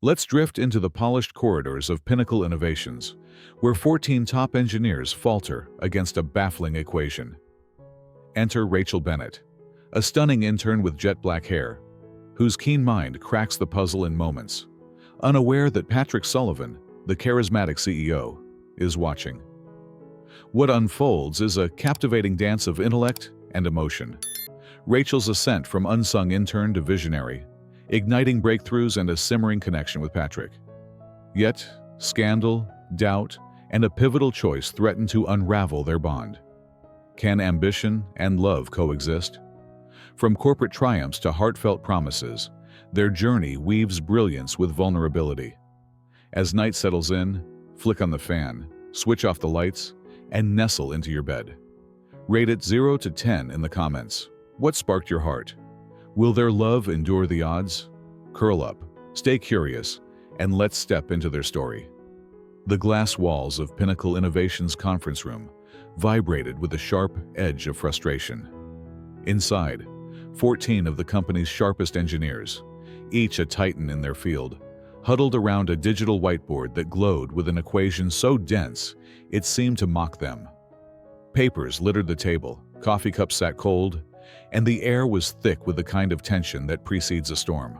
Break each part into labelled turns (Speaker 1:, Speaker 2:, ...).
Speaker 1: Let's drift into the polished corridors of Pinnacle Innovations, where 14 top engineers falter against a baffling equation. Enter Rachel Bennett, a stunning intern with jet black hair, whose keen mind cracks the puzzle in moments, unaware that Patrick Sullivan, the charismatic CEO, is watching. What unfolds is a captivating dance of intellect and emotion. Rachel's ascent from unsung intern to visionary, igniting breakthroughs and a simmering connection with Patrick. Yet, scandal, doubt, and a pivotal choice threaten to unravel their bond. Can ambition and love coexist? From corporate triumphs to heartfelt promises, their journey weaves brilliance with vulnerability. As night settles in, flick on the fan, switch off the lights, and nestle into your bed. Rate it 0 to 10 in the comments. What sparked your heart? Will their love endure the odds? Curl up, stay curious, and let's step into their story. The glass walls of Pinnacle Innovations conference room vibrated with the sharp edge of frustration. Inside, 14 of the company's sharpest engineers, each a titan in their field, huddled around a digital whiteboard that glowed with an equation so dense it seemed to mock them. Papers littered the table, coffee cups sat cold, and the air was thick with the kind of tension that precedes a storm.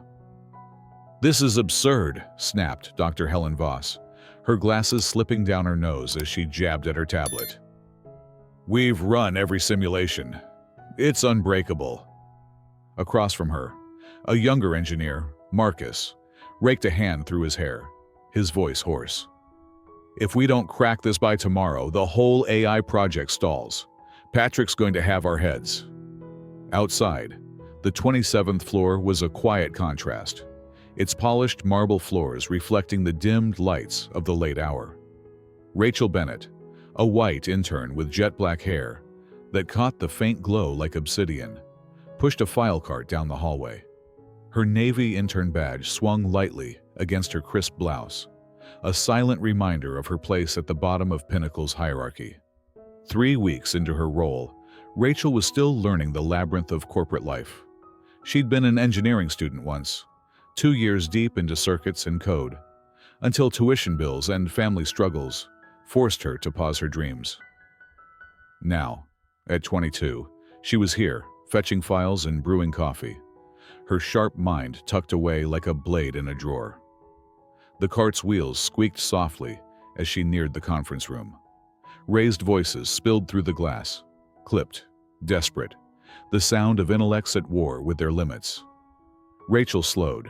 Speaker 1: "This is absurd," snapped Dr. Helen Voss, her glasses slipping down her nose as she jabbed at her tablet. "We've run every simulation. It's unbreakable." Across from her, a younger engineer, Marcus, raked a hand through his hair, his voice hoarse. "If we don't crack this by tomorrow, the whole AI project stalls. Patrick's going to have our heads." Outside, the 27th floor was a quiet contrast, its polished marble floors reflecting the dimmed lights of the late hour. Rachel Bennett, a white intern with jet black hair that caught the faint glow like obsidian, pushed a file cart down the hallway. Her Navy intern badge swung lightly against her crisp blouse, a silent reminder of her place at the bottom of Pinnacle's hierarchy. 3 weeks into her role, Rachel was still learning the labyrinth of corporate life. She'd been an engineering student once, 2 years deep into circuits and code, until tuition bills and family struggles forced her to pause her dreams. Now, at 22, she was here, fetching files and brewing coffee, her sharp mind tucked away like a blade in a drawer. The cart's wheels squeaked softly as she neared the conference room. Raised voices spilled through the glass, clipped, desperate, the sound of intellects at war with their limits. Rachel slowed,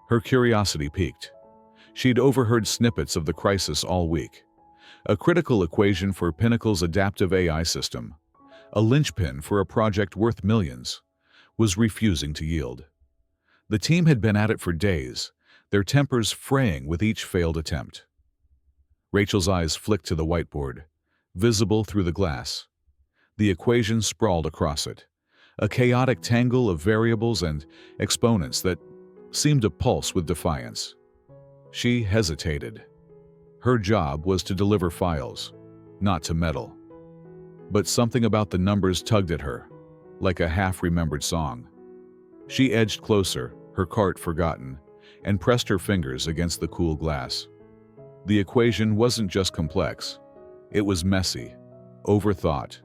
Speaker 1: her curiosity piqued. She'd overheard snippets of the crisis all week. A critical equation for Pinnacle's adaptive AI system, a linchpin for a project worth millions, was refusing to yield. The team had been at it for days, their tempers fraying with each failed attempt. Rachel's eyes flicked to the whiteboard, visible through the glass. The equation sprawled across it, a chaotic tangle of variables and exponents that seemed to pulse with defiance. She hesitated. Her job was to deliver files, not to meddle. But something about the numbers tugged at her, like a half-remembered song. She edged closer, her cart forgotten, and pressed her fingers against the cool glass. The equation wasn't just complex. It was messy, overthought,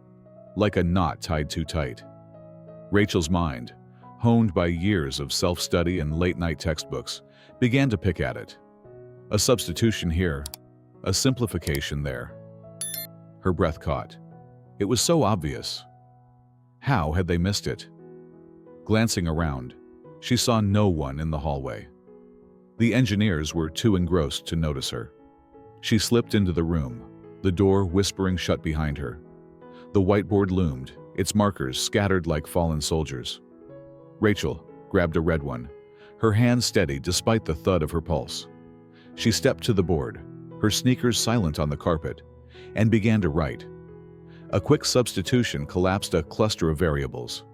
Speaker 1: like a knot tied too tight. Rachel's mind, honed by years of self-study and late-night textbooks, began to pick at it. A substitution here, a simplification there. Her breath caught. It was so obvious. How had they missed it? Glancing around, she saw no one in the hallway. The engineers were too engrossed to notice her. She slipped into the room, the door whispering shut behind her. The whiteboard loomed, its markers scattered like fallen soldiers. Rachel grabbed a red one, her hand steady despite the thud of her pulse. She stepped to the board, her sneakers silent on the carpet, and began to write. A quick substitution collapsed a cluster of variables.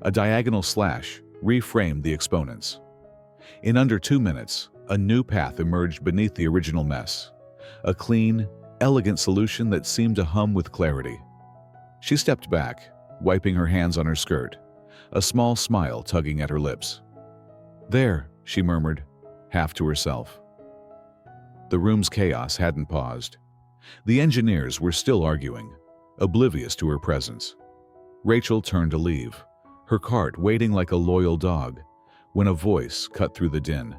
Speaker 1: A diagonal slash reframed the exponents. In under 2 minutes, a new path emerged beneath the original mess. A clean, elegant solution that seemed to hum with clarity. She stepped back, wiping her hands on her skirt, a small smile tugging at her lips. "There," she murmured, half to herself. The room's chaos hadn't paused. The engineers were still arguing, oblivious to her presence. Rachel turned to leave, her cart waiting like a loyal dog, when a voice cut through the din.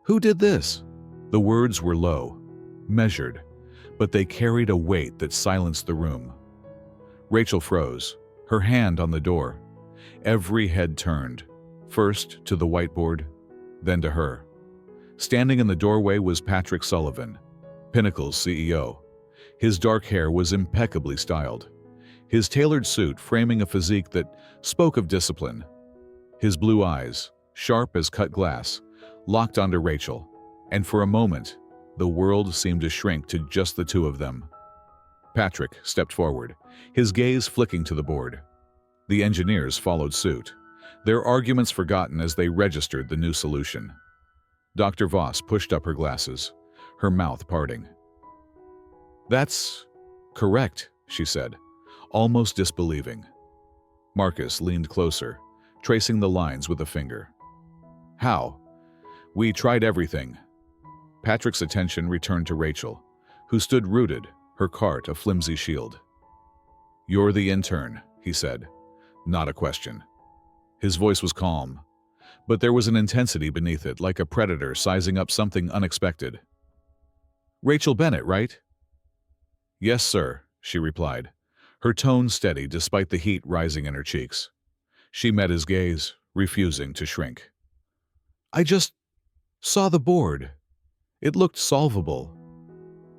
Speaker 1: "Who did this?" The words were low, measured, but they carried a weight that silenced the room. Rachel froze, her hand on the door. Every head turned, first to the whiteboard, then to her. Standing in the doorway was Patrick Sullivan, Pinnacle's CEO. His dark hair was impeccably styled, his tailored suit framing a physique that spoke of discipline. His blue eyes, sharp as cut glass, locked onto Rachel, and for a moment, the world seemed to shrink to just the two of them. Patrick stepped forward, his gaze flicking to the board. The engineers followed suit, their arguments forgotten as they registered the new solution. Dr. Voss pushed up her glasses, her mouth parting. "That's correct," she said, almost disbelieving. Marcus leaned closer, tracing the lines with a finger. "How?" "We tried everything." Patrick's attention returned to Rachel, who stood rooted, her cart a flimsy shield. "You're the intern," he said, not a question. His voice was calm, but there was an intensity beneath it, like a predator sizing up something unexpected. "Rachel Bennett, right?" "Yes, sir," she replied, her tone steady despite the heat rising in her cheeks. She met his gaze, refusing to shrink. "I just saw the board. It looked solvable."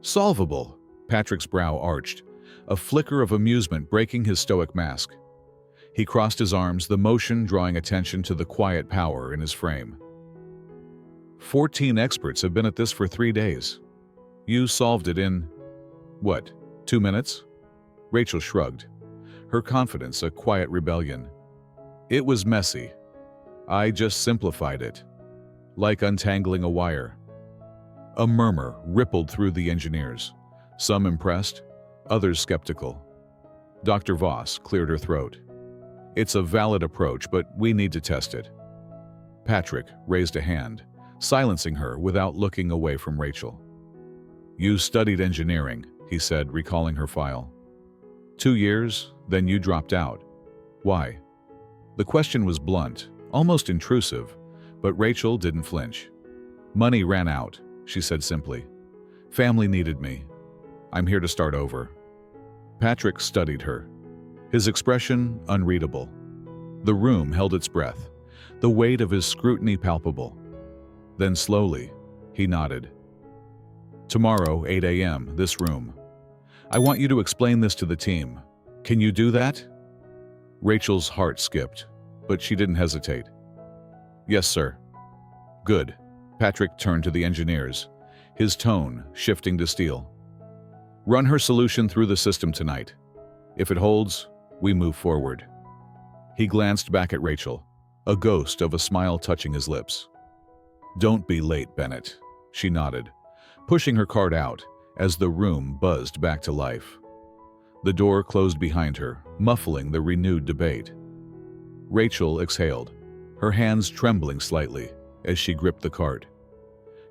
Speaker 1: "Solvable?" Patrick's brow arched, a flicker of amusement breaking his stoic mask. He crossed his arms, the motion drawing attention to the quiet power in his frame. 14 experts have been at this for 3 days. You solved it in, what, 2 minutes? Rachel shrugged, her confidence a quiet rebellion. "It was messy. I just simplified it, like untangling a wire." A murmur rippled through the engineers, some impressed, others skeptical. Dr. Voss cleared her throat. "It's a valid approach, but we need to test it." Patrick raised a hand, silencing her without looking away from Rachel. "You studied engineering," he said, recalling her file. 2 years, then you dropped out. Why?" The question was blunt, almost intrusive, but Rachel didn't flinch. "Money ran out," she said simply. "Family needed me. I'm here to start over." Patrick studied her, his expression unreadable. The room held its breath, the weight of his scrutiny palpable. Then slowly, he nodded. "Tomorrow, 8 a.m., this room. I want you to explain this to the team. Can you do that?" Rachel's heart skipped, but she didn't hesitate. "Yes, sir." "Good." Patrick turned to the engineers, his tone shifting to steel. "Run her solution through the system tonight. If it holds, we move forward." He glanced back at Rachel, a ghost of a smile touching his lips. "Don't be late, Bennett," she nodded, pushing her cart out as the room buzzed back to life. The door closed behind her, muffling the renewed debate. Rachel exhaled, her hands trembling slightly as she gripped the cart.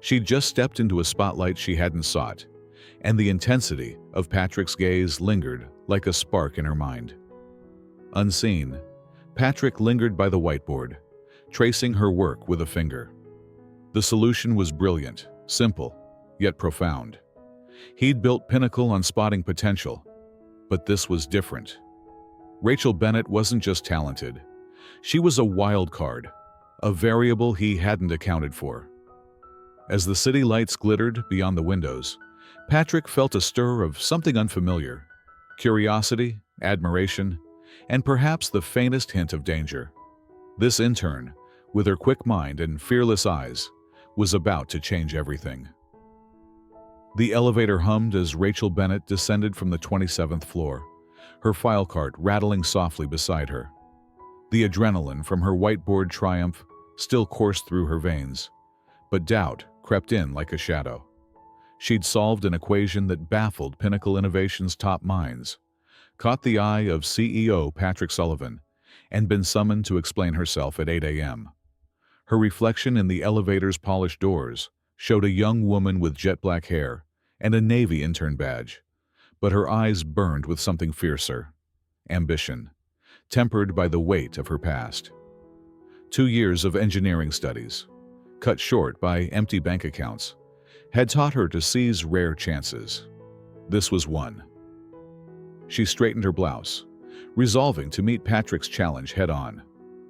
Speaker 1: She'd just stepped into a spotlight she hadn't sought, and the intensity of Patrick's gaze lingered like a spark in her mind. Unseen, Patrick lingered by the whiteboard, tracing her work with a finger. The solution was brilliant, simple, yet profound. He'd built Pinnacle on spotting potential, but this was different. Rachel Bennett wasn't just talented. She was a wild card, a variable he hadn't accounted for. As the city lights glittered beyond the windows, Patrick felt a stir of something unfamiliar: curiosity, admiration, and perhaps the faintest hint of danger. This intern, with her quick mind and fearless eyes, was about to change everything. The elevator hummed as Rachel Bennett descended from the 27th floor, her file cart rattling softly beside her. The adrenaline from her whiteboard triumph still coursed through her veins, but doubt crept in like a shadow. She'd solved an equation that baffled Pinnacle Innovation's top minds, caught the eye of CEO Patrick Sullivan, and been summoned to explain herself at 8 a.m. Her reflection in the elevator's polished doors showed a young woman with jet black hair and a Navy intern badge, but her eyes burned with something fiercer: ambition, tempered by the weight of her past. 2 years of engineering studies, cut short by empty bank accounts, had taught her to seize rare chances. This was one. She straightened her blouse, resolving to meet Patrick's challenge head-on.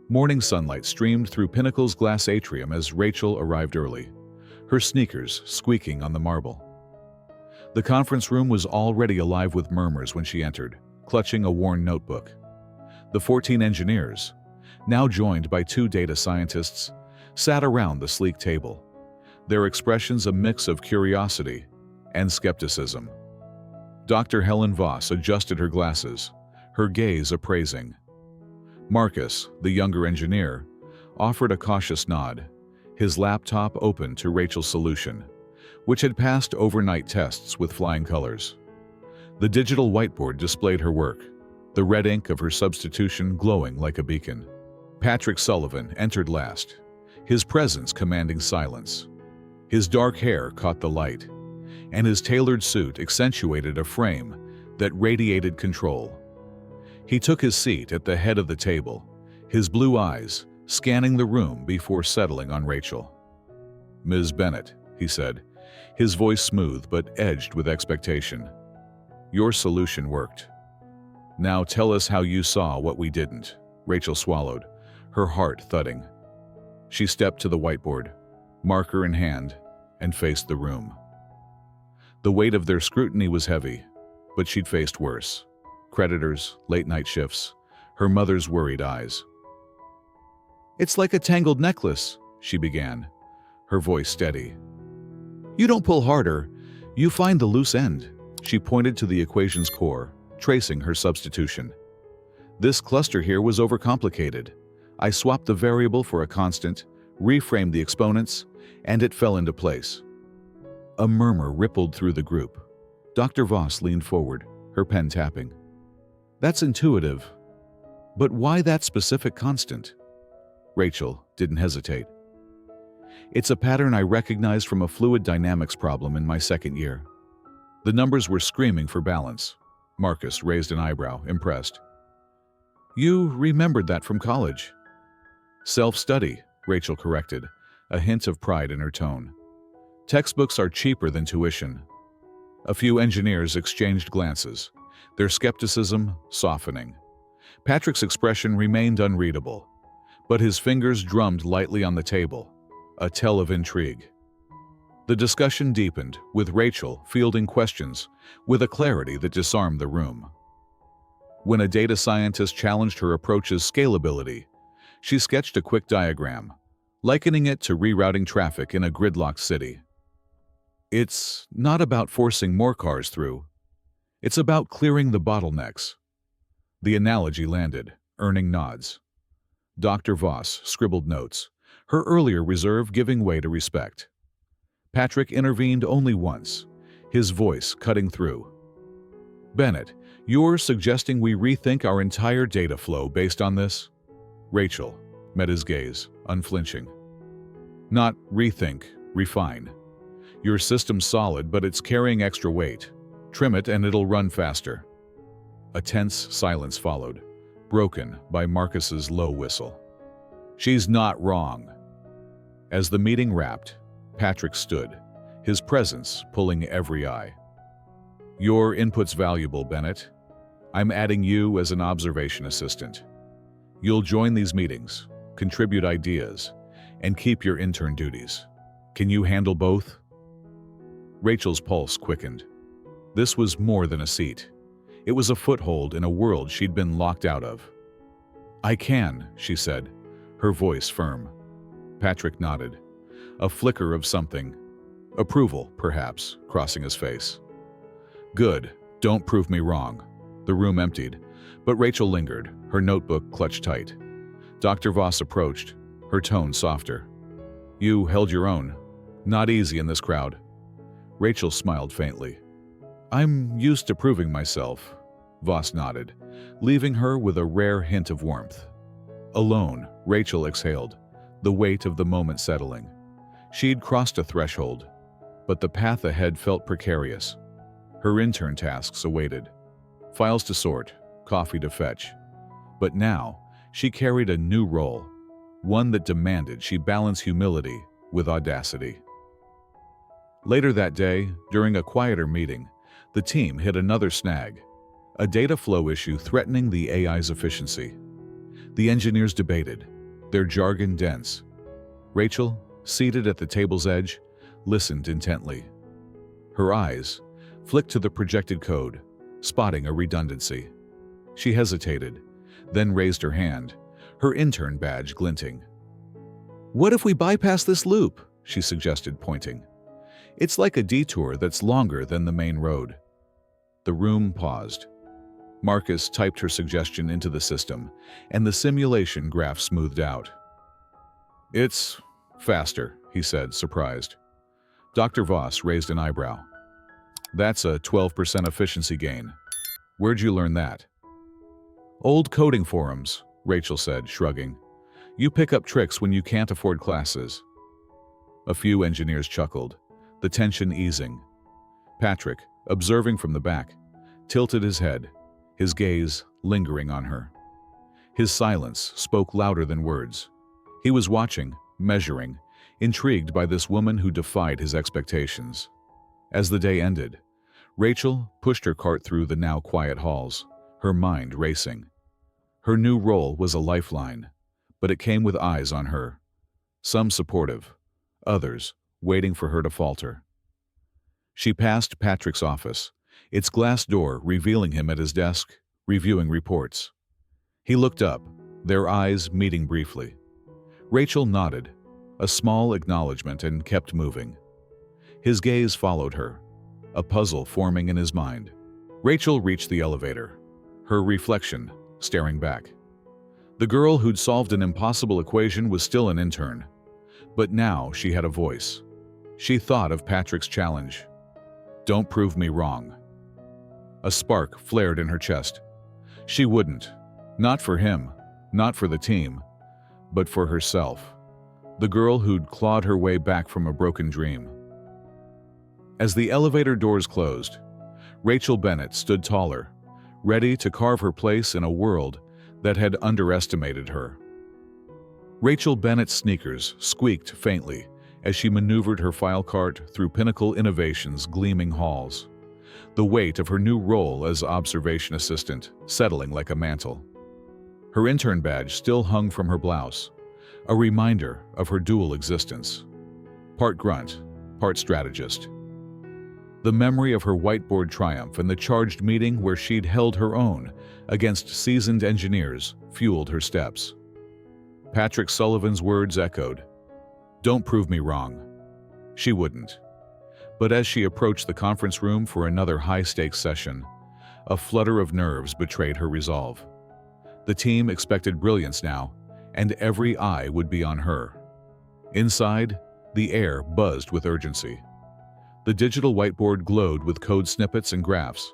Speaker 1: Morning sunlight streamed through Pinnacle's glass atrium as Rachel arrived early, her sneakers squeaking on the marble. The conference room was already alive with murmurs when she entered, clutching a worn notebook. The 14 engineers, now joined by 2 data scientists, sat around the sleek table, their expressions a mix of curiosity and skepticism. Dr. Helen Voss adjusted her glasses, her gaze appraising. Marcus, the younger engineer, offered a cautious nod, his laptop open to Rachel's solution, which had passed overnight tests with flying colors. The digital whiteboard displayed her work, the red ink of her substitution glowing like a beacon. Patrick Sullivan entered last, his presence commanding silence. His dark hair caught the light, and his tailored suit accentuated a frame that radiated control. He took his seat at the head of the table, his blue eyes scanning the room before settling on Rachel. "Ms. Bennett," he said, his voice smooth but edged with expectation. "Your solution worked. Now tell us how you saw what we didn't." Rachel swallowed, her heart thudding. She stepped to the whiteboard, marker in hand, and faced the room. The weight of their scrutiny was heavy, but she'd faced worse. Creditors, late-night shifts, her mother's worried eyes. "It's like a tangled necklace," she began, her voice steady. "You don't pull harder, you find the loose end." She pointed to the equation's core, tracing her substitution. "This cluster here was overcomplicated. I swapped the variable for a constant, reframed the exponents, and it fell into place." A murmur rippled through the group. Dr. Voss leaned forward, her pen tapping. "That's intuitive. But why that specific constant?" Rachel didn't hesitate. "It's a pattern I recognized from a fluid dynamics problem in my second year." The numbers were screaming for balance. Marcus raised an eyebrow, impressed. "You remembered that from college." "Self-study," Rachel corrected, a hint of pride in her tone. "Textbooks are cheaper than tuition." A few engineers exchanged glances, their skepticism softening. Patrick's expression remained unreadable, but his fingers drummed lightly on the table, a tell of intrigue. The discussion deepened, with Rachel fielding questions with a clarity that disarmed the room. When a data scientist challenged her approach's scalability, she sketched a quick diagram, likening it to rerouting traffic in a gridlocked city. "It's not about forcing more cars through. It's about clearing the bottlenecks." The analogy landed, earning nods. Dr. Voss scribbled notes, her earlier reserve giving way to respect. Patrick intervened only once, his voice cutting through. "Bennett, you're suggesting we rethink our entire data flow based on this?" Rachel met his gaze, unflinching. "Not rethink, refine. Your system's solid, but it's carrying extra weight. Trim it and it'll run faster." A tense silence followed, broken by Marcus's low whistle. "She's not wrong." As the meeting wrapped, Patrick stood, his presence pulling every eye. "Your input's valuable, Bennett. I'm adding you as an observation assistant. You'll join these meetings, contribute ideas, and keep your intern duties. Can you handle both?" Rachel's pulse quickened. This was more than a seat. It was a foothold in a world she'd been locked out of. "I can," she said, her voice firm. Patrick nodded, a flicker of something. Approval, perhaps, crossing his face. "Good. Don't prove me wrong." The room emptied, but Rachel lingered, her notebook clutched tight. Dr. Voss approached, her tone softer. "You held your own. Not easy in this crowd." Rachel smiled faintly. "I'm used to proving myself," Voss nodded, leaving her with a rare hint of warmth. Alone, Rachel exhaled, the weight of the moment settling. She'd crossed a threshold, but the path ahead felt precarious. Her intern tasks awaited. Files to sort, coffee to fetch. But now, she carried a new role, one that demanded she balance humility with audacity. Later that day, during a quieter meeting, the team hit another snag, a data flow issue threatening the AI's efficiency. The engineers debated, their jargon dense. Rachel, seated at the table's edge, listened intently. Her eyes flicked to the projected code, spotting a redundancy. She hesitated, then raised her hand, her intern badge glinting. "What if we bypass this loop?" she suggested, pointing. "It's like a detour that's longer than the main road." The room paused. Marcus typed her suggestion into the system, and the simulation graph smoothed out. "It's faster," he said, surprised. Dr. Voss raised an eyebrow. "That's a 12% efficiency gain. Where'd you learn that?" "Old coding forums," Rachel said, shrugging. "You pick up tricks when you can't afford classes." A few engineers chuckled, the tension easing. Patrick, observing from the back, tilted his head, his gaze lingering on her. His silence spoke louder than words. He was watching, measuring, intrigued by this woman who defied his expectations. As the day ended, Rachel pushed her cart through the now quiet halls, her mind racing. Her new role was a lifeline, but it came with eyes on her. Some supportive, others waiting for her to falter. She passed Patrick's office, its glass door revealing him at his desk, reviewing reports. He looked up, their eyes meeting briefly. Rachel nodded, a small acknowledgement, and kept moving. His gaze followed her, a puzzle forming in his mind. Rachel reached the elevator, her reflection staring back. The girl who'd solved an impossible equation was still an intern, but now she had a voice. She thought of Patrick's challenge. "Don't prove me wrong." A spark flared in her chest. She wouldn't. Not for him, not for the team, but for herself. The girl who'd clawed her way back from a broken dream. As the elevator doors closed, Rachel Bennett stood taller, ready to carve her place in a world that had underestimated her. Rachel Bennett's sneakers squeaked faintly as she maneuvered her file cart through Pinnacle Innovation's gleaming halls, the weight of her new role as observation assistant settling like a mantle. Her intern badge still hung from her blouse, a reminder of her dual existence. Part grunt, part strategist. The memory of her whiteboard triumph and the charged meeting where she'd held her own against seasoned engineers fueled her steps. Patrick Sullivan's words echoed, "Don't prove me wrong." She wouldn't. But as she approached the conference room for another high-stakes session, a flutter of nerves betrayed her resolve. The team expected brilliance now, and every eye would be on her. Inside, the air buzzed with urgency. The digital whiteboard glowed with code snippets and graphs,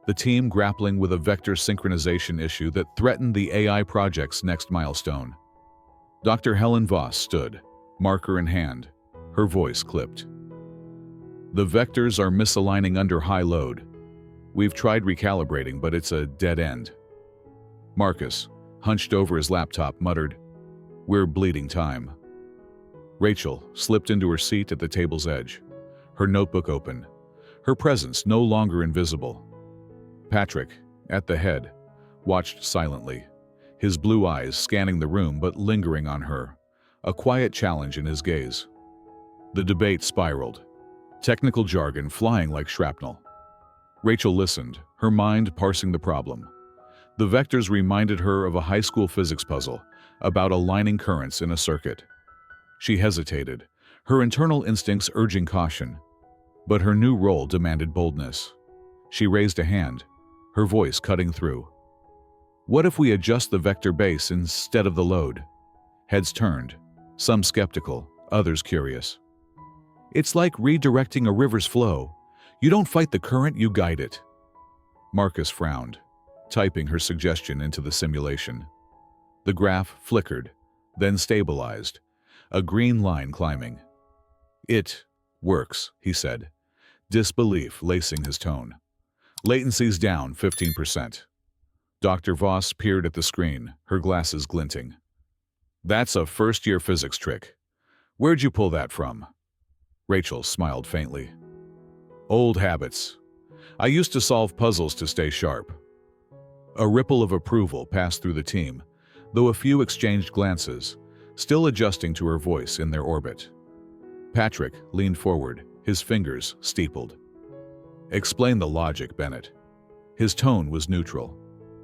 Speaker 1: the team grappling with a vector synchronization issue that threatened the AI project's next milestone. Dr. Helen Voss stood, marker in hand, her voice clipped. "The vectors are misaligning under high load. We've tried recalibrating, but it's a dead end." Marcus, hunched over his laptop, muttered, "We're bleeding time." Rachel slipped into her seat at the table's edge, her notebook open, her presence no longer invisible. Patrick, at the head, watched silently, his blue eyes scanning the room but lingering on her, a quiet challenge in his gaze. The debate spiraled, technical jargon flying like shrapnel. Rachel listened, her mind parsing the problem. The vectors reminded her of a high school physics puzzle about aligning currents in a circuit. She hesitated, her internal instincts urging caution, but her new role demanded boldness. She raised a hand, her voice cutting through. "What if we adjust the vector base instead of the load?" Heads turned, some skeptical, others curious. "It's like redirecting a river's flow. You don't fight the current, you guide it." Marcus frowned, typing her suggestion into the simulation. The graph flickered, then stabilized, a green line climbing. It works, he said, disbelief lacing his tone. Latency's down 15%. Dr. Voss peered at the screen, her glasses glinting. That's a first-year physics trick. Where'd you pull that from? Rachel smiled faintly. Old habits. I used to solve puzzles to stay sharp. A ripple of approval passed through the team, though a few exchanged glances, still adjusting to her voice in their orbit. Patrick leaned forward, his fingers steepled. Explain the logic, Bennett. His tone was neutral,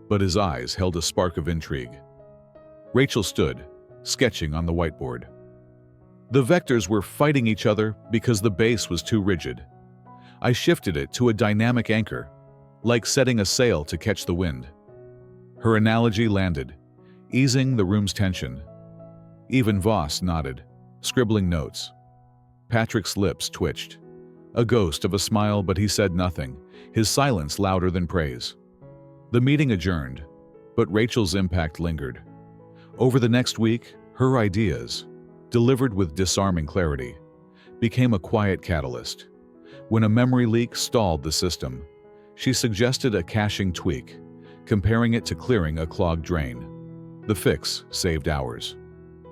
Speaker 1: but his eyes held a spark of intrigue. Rachel stood, sketching on the whiteboard. The vectors were fighting each other because the base was too rigid. I shifted it to a dynamic anchor, like setting a sail to catch the wind. Her analogy landed, easing the room's tension. Even Voss nodded, scribbling notes. Patrick's lips twitched. A ghost of a smile, but he said nothing, his silence louder than praise. The meeting adjourned, but Rachel's impact lingered. Over the next week, her ideas, delivered with disarming clarity, became a quiet catalyst. When a memory leak stalled the system, she suggested a caching tweak, comparing it to clearing a clogged drain. The fix saved hours.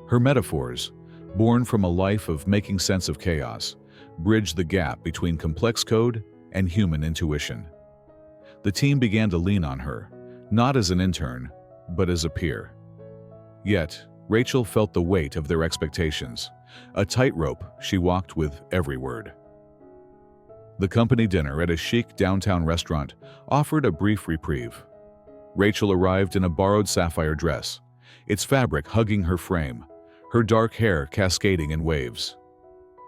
Speaker 1: Her metaphors, born from a life of making sense of chaos, bridged the gap between complex code and human intuition. The team began to lean on her, not as an intern, but as a peer. Yet, Rachel felt the weight of their expectations, a tightrope she walked with every word. The company dinner at a chic downtown restaurant offered a brief reprieve. Rachel arrived in a borrowed sapphire dress, its fabric hugging her frame, her dark hair cascading in waves.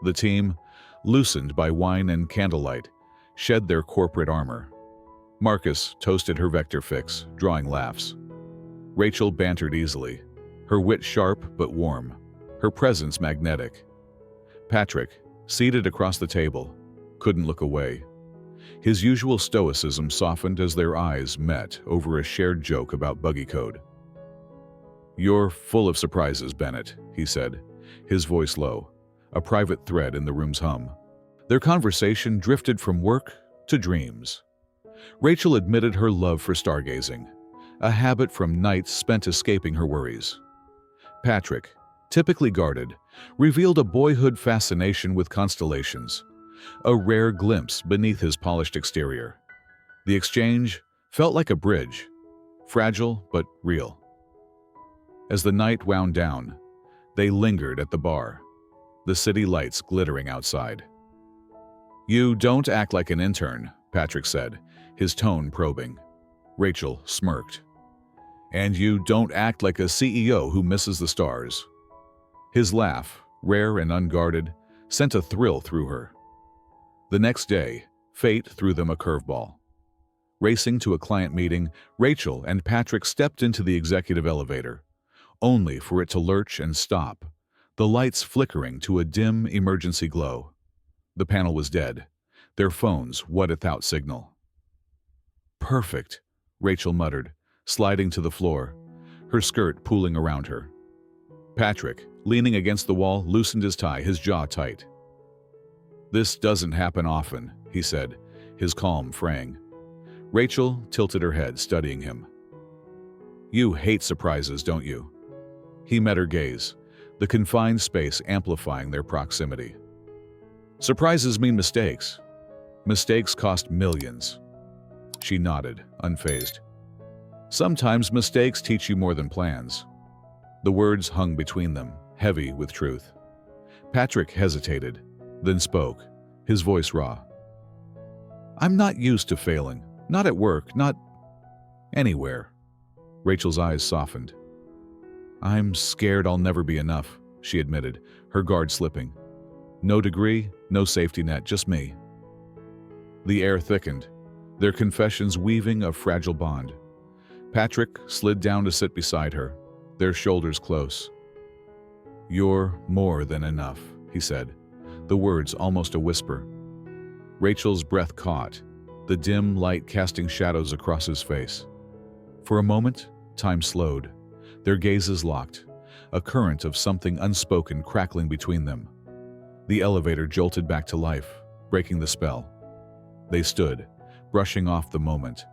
Speaker 1: The team, loosened by wine and candlelight, shed their corporate armor. Marcus toasted her vector fix, drawing laughs. Rachel bantered easily, her wit sharp but warm, her presence magnetic. Patrick, seated across the table, couldn't look away. His usual stoicism softened as their eyes met over a shared joke about buggy code. You're full of surprises, Bennett, he said, his voice low, a private thread in the room's hum. Their conversation drifted from work to dreams. Rachel admitted her love for stargazing, a habit from nights spent escaping her worries. Patrick, typically guarded, revealed a boyhood fascination with constellations, a rare glimpse beneath his polished exterior. The exchange felt like a bridge, fragile but real. As the night wound down, they lingered at the bar, the city lights glittering outside. You don't act like an intern, Patrick said, his tone probing. Rachel smirked. And you don't act like a CEO who misses the stars. His laugh, rare and unguarded, sent a thrill through her. The next day, fate threw them a curveball. Racing to a client meeting, Rachel and Patrick stepped into the executive elevator, only for it to lurch and stop, the lights flickering to a dim emergency glow. The panel was dead, their phones without signal. Perfect, Rachel muttered, sliding to the floor, her skirt pooling around her. Patrick, leaning against the wall, loosened his tie, his jaw tight. This doesn't happen often, he said, his calm fraying. Rachel tilted her head, studying him. You hate surprises, don't you? He met her gaze, the confined space amplifying their proximity. Surprises mean mistakes. Mistakes cost millions. She nodded, unfazed. Sometimes mistakes teach you more than plans. The words hung between them, heavy with truth. Patrick hesitated, then spoke, his voice raw. I'm not used to failing. Not at work, not anywhere. Rachel's eyes softened. I'm scared I'll never be enough, she admitted, her guard slipping. No degree, no safety net, just me. The air thickened, their confessions weaving a fragile bond. Patrick slid down to sit beside her, their shoulders close. You're more than enough, he said, the words almost a whisper. Rachel's breath caught, the dim light casting shadows across his face. For a moment, time slowed, their gazes locked, a current of something unspoken crackling between them. The elevator jolted back to life, breaking the spell. They stood, brushing off the moment,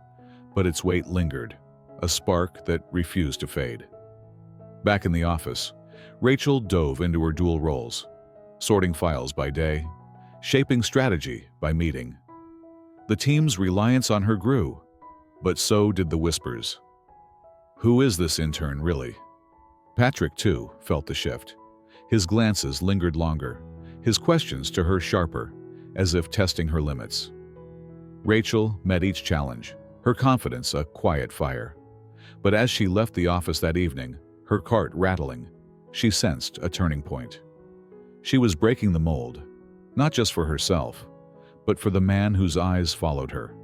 Speaker 1: but its weight lingered, a spark that refused to fade. Back in the office, Rachel dove into her dual roles, sorting files by day, shaping strategy by meeting. The team's reliance on her grew, but so did the whispers. Who is this intern, really? Patrick, too, felt the shift. His glances lingered longer, his questions to her sharper, as if testing her limits. Rachel met each challenge, her confidence a quiet fire. But as she left the office that evening, her cart rattling, she sensed a turning point. She was breaking the mold, not just for herself, but for the man whose eyes followed her.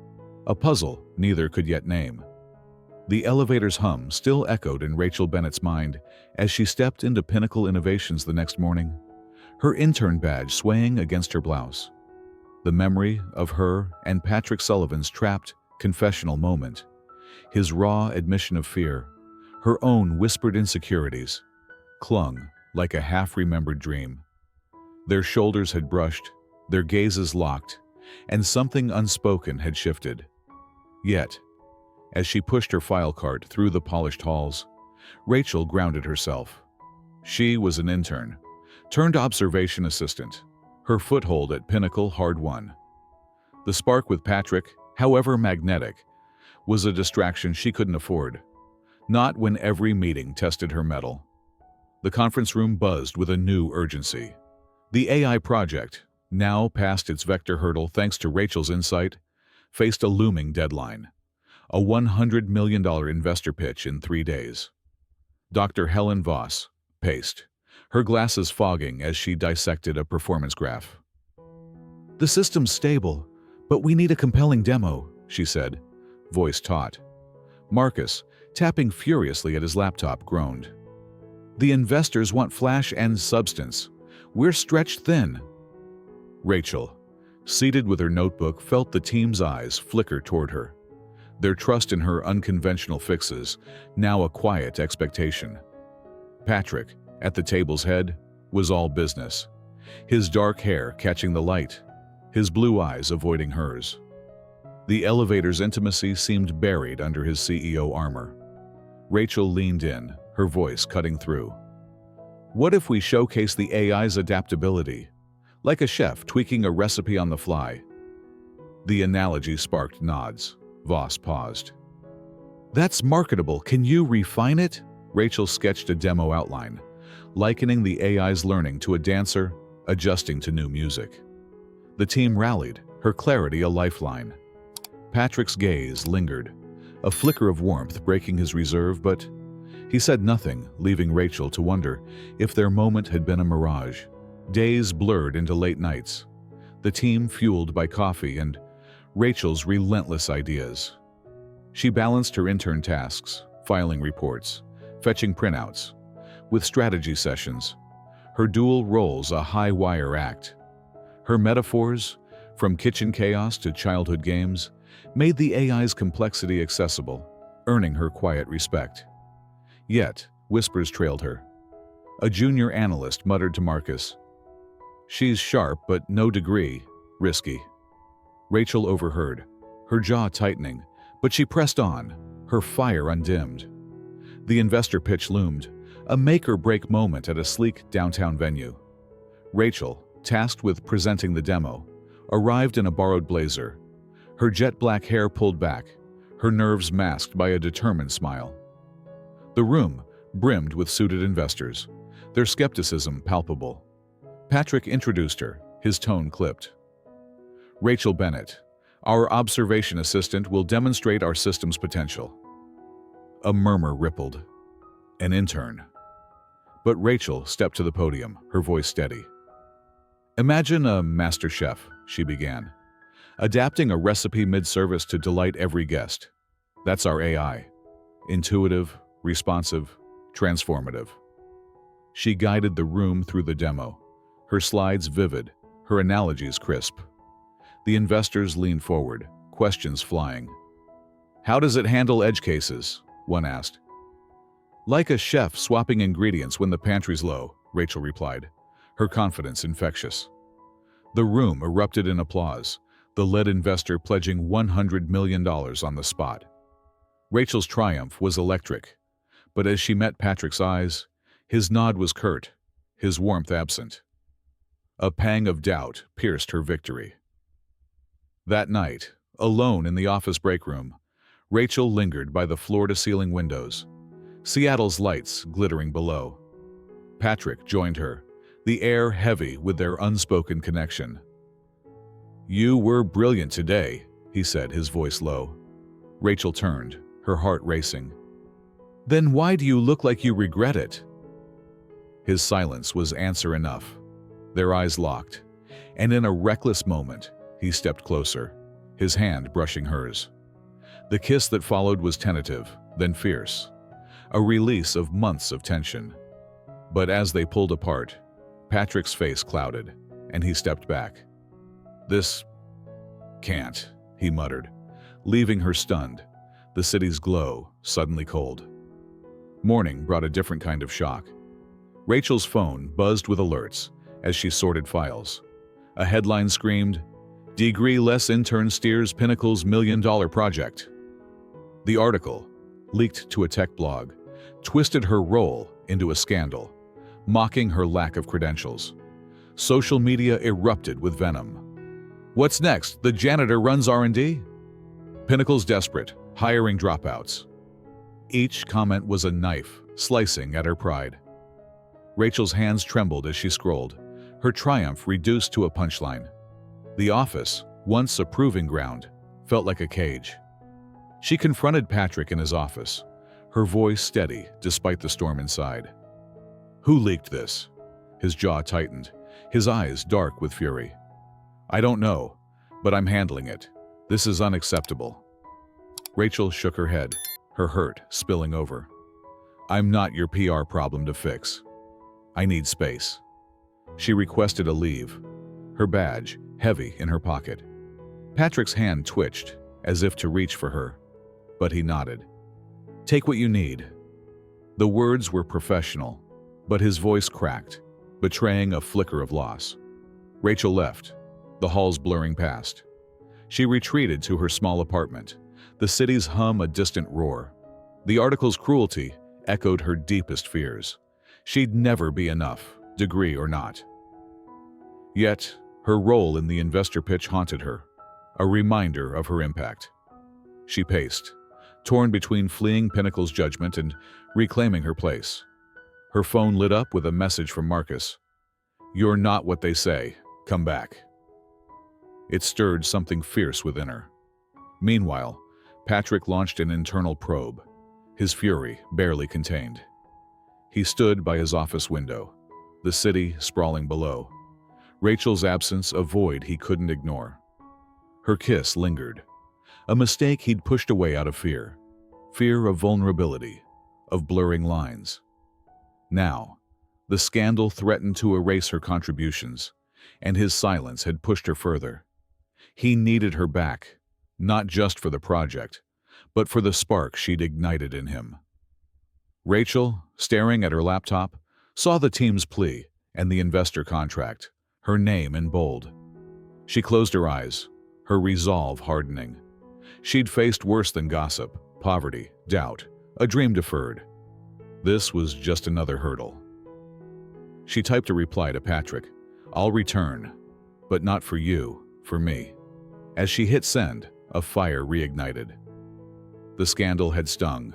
Speaker 1: A puzzle neither could yet name. The elevator's hum still echoed in Rachel Bennett's mind as she stepped into Pinnacle Innovations the next morning, her intern badge swaying against her blouse. The memory of her and Patrick Sullivan's trapped, confessional moment, his raw admission of fear, her own whispered insecurities, clung like a half-remembered dream. Their shoulders had brushed, their gazes locked, and something unspoken had shifted. Yet, as she pushed her file cart through the polished halls, Rachel grounded herself. She was an intern, turned observation assistant, her foothold at Pinnacle hard-won. The spark with Patrick, however magnetic, was a distraction she couldn't afford, not when every meeting tested her mettle. The conference room buzzed with a new urgency. The AI project, now past its vector hurdle thanks to Rachel's insight, faced a looming deadline. A $100 million investor pitch in 3 days. Dr. Helen Voss paced, her glasses fogging as she dissected a performance graph. "The system's stable, but we need a compelling demo," she said, voice taut. Marcus, tapping furiously at his laptop, groaned. "The investors want flash and substance. We're stretched thin." Rachel, seated with her notebook, felt the team's eyes flicker toward her. Their trust in her unconventional fixes, now a quiet expectation. Patrick, at the table's head, was all business, his dark hair catching the light, his blue eyes avoiding hers. The elevator's intimacy seemed buried under his CEO armor. Rachel leaned in, her voice cutting through. "What if we showcase the AI's adaptability, like a chef tweaking a recipe on the fly?" The analogy sparked nods. Voss paused. "That's marketable. Can you refine it?" Rachel sketched a demo outline, likening the AI's learning to a dancer adjusting to new music. The team rallied, her clarity a lifeline. Patrick's gaze lingered, a flicker of warmth breaking his reserve, but he said nothing, leaving Rachel to wonder if their moment had been a mirage. Days blurred into late nights, the team fueled by coffee and Rachel's relentless ideas. She balanced her intern tasks, filing reports, fetching printouts, with strategy sessions, her dual roles a high-wire act. Her metaphors, from kitchen chaos to childhood games, made the AI's complexity accessible, earning her quiet respect. Yet, whispers trailed her. A junior analyst muttered to Marcus, "She's sharp, but no degree. Risky." Rachel overheard, her jaw tightening, but she pressed on, her fire undimmed. The investor pitch loomed, a make-or-break moment at a sleek downtown venue. Rachel, tasked with presenting the demo, arrived in a borrowed blazer, her jet-black hair pulled back, her nerves masked by a determined smile. The room brimmed with suited investors, their skepticism palpable. Patrick introduced her, his tone clipped. "Rachel Bennett, our observation assistant, will demonstrate our system's potential." A murmur rippled. An intern. But Rachel stepped to the podium, her voice steady. "Imagine a master chef," she began, "adapting a recipe mid-service to delight every guest. That's our AI. Intuitive, responsive, transformative." She guided the room through the demo, her slides vivid, her analogies crisp. The investors leaned forward, questions flying. "How does it handle edge cases?" one asked. "Like a chef swapping ingredients when the pantry's low," Rachel replied, her confidence infectious. The room erupted in applause, the lead investor pledging $100 million on the spot. Rachel's triumph was electric, but as she met Patrick's eyes, his nod was curt, his warmth absent. A pang of doubt pierced her victory. That night, alone in the office break room, Rachel lingered by the floor-to-ceiling windows, Seattle's lights glittering below. Patrick joined her, the air heavy with their unspoken connection. "You were brilliant today," he said, his voice low. Rachel turned, her heart racing. "Then why do you look like you regret it?" His silence was answer enough. Their eyes locked, and in a reckless moment, he stepped closer, his hand brushing hers. The kiss that followed was tentative, then fierce, a release of months of tension. But as they pulled apart, Patrick's face clouded, and he stepped back. "This can't," he muttered, leaving her stunned, the city's glow suddenly cold. Morning brought a different kind of shock. Rachel's phone buzzed with alerts as she sorted files. A headline screamed, "Degree-less intern steers Pinnacle's $1 million project." The article, leaked to a tech blog, twisted her role into a scandal, mocking her lack of credentials. Social media erupted with venom. "What's next? The janitor runs R&D?" "Pinnacle's desperate, hiring dropouts." Each comment was a knife, slicing at her pride. Rachel's hands trembled as she scrolled, her triumph reduced to a punchline. The office, once a proving ground, felt like a cage. She confronted Patrick in his office, her voice steady despite the storm inside. "Who leaked this?" His jaw tightened, his eyes dark with fury. "I don't know, but I'm handling it. This is unacceptable." Rachel shook her head, her hurt spilling over. "I'm not your PR problem to fix. I need space." She requested a leave, her badge heavy in her pocket. Patrick's hand twitched, as if to reach for her, but he nodded. "Take what you need." The words were professional, but his voice cracked, betraying a flicker of loss. Rachel left, the halls blurring past. She retreated to her small apartment, the city's hum a distant roar. The article's cruelty echoed her deepest fears. She'd never be enough, degree or not. Yet, her role in the investor pitch haunted her, a reminder of her impact. She paced, torn between fleeing Pinnacle's judgment and reclaiming her place. Her phone lit up with a message from Marcus. "You're not what they say. Come back." It stirred something fierce within her. Meanwhile, Patrick launched an internal probe, his fury barely contained. He stood by his office window, the city sprawling below. Rachel's absence a void he couldn't ignore. Her kiss lingered, a mistake he'd pushed away out of fear of vulnerability, of blurring lines. Now, the scandal threatened to erase her contributions, and his silence had pushed her further. He needed her back, not just for the project, but for the spark she'd ignited in him. Rachel, staring at her laptop, saw the team's plea and the investor contract, her name in bold. She closed her eyes, her resolve hardening. She'd faced worse than gossip, poverty, doubt, a dream deferred. This was just another hurdle. She typed a reply to Patrick, "I'll return, but not for you, for me." As she hit send, a fire reignited. The scandal had stung,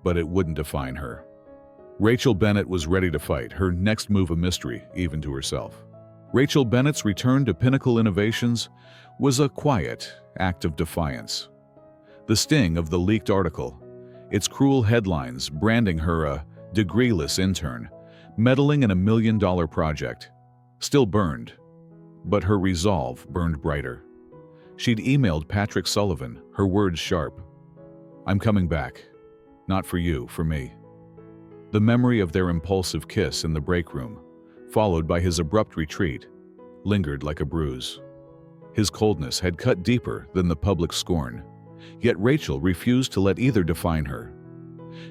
Speaker 1: but it wouldn't define her. Rachel Bennett was ready to fight, her next move a mystery, even to herself. Rachel Bennett's return to Pinnacle Innovations was a quiet act of defiance. The sting of the leaked article, its cruel headlines branding her a degreeless intern, meddling in a $1 million project, still burned, but her resolve burned brighter. She'd emailed Patrick Sullivan, her words sharp. "I'm coming back. Not for you, for me." The memory of their impulsive kiss in the break room, followed by his abrupt retreat, lingered like a bruise. His coldness had cut deeper than the public scorn, yet Rachel refused to let either define her.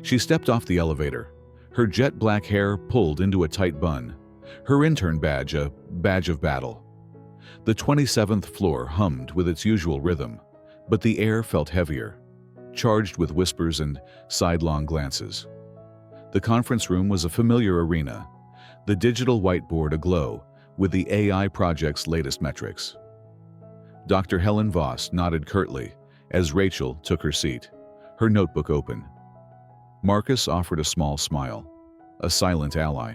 Speaker 1: She stepped off the elevator, her jet black hair pulled into a tight bun, her intern badge a badge of battle. The 27th floor hummed with its usual rhythm, but the air felt heavier, charged with whispers and sidelong glances. The conference room was a familiar arena, the digital whiteboard aglow with the AI project's latest metrics. Dr. Helen Voss nodded curtly as Rachel took her seat, her notebook open. Marcus offered a small smile, a silent ally.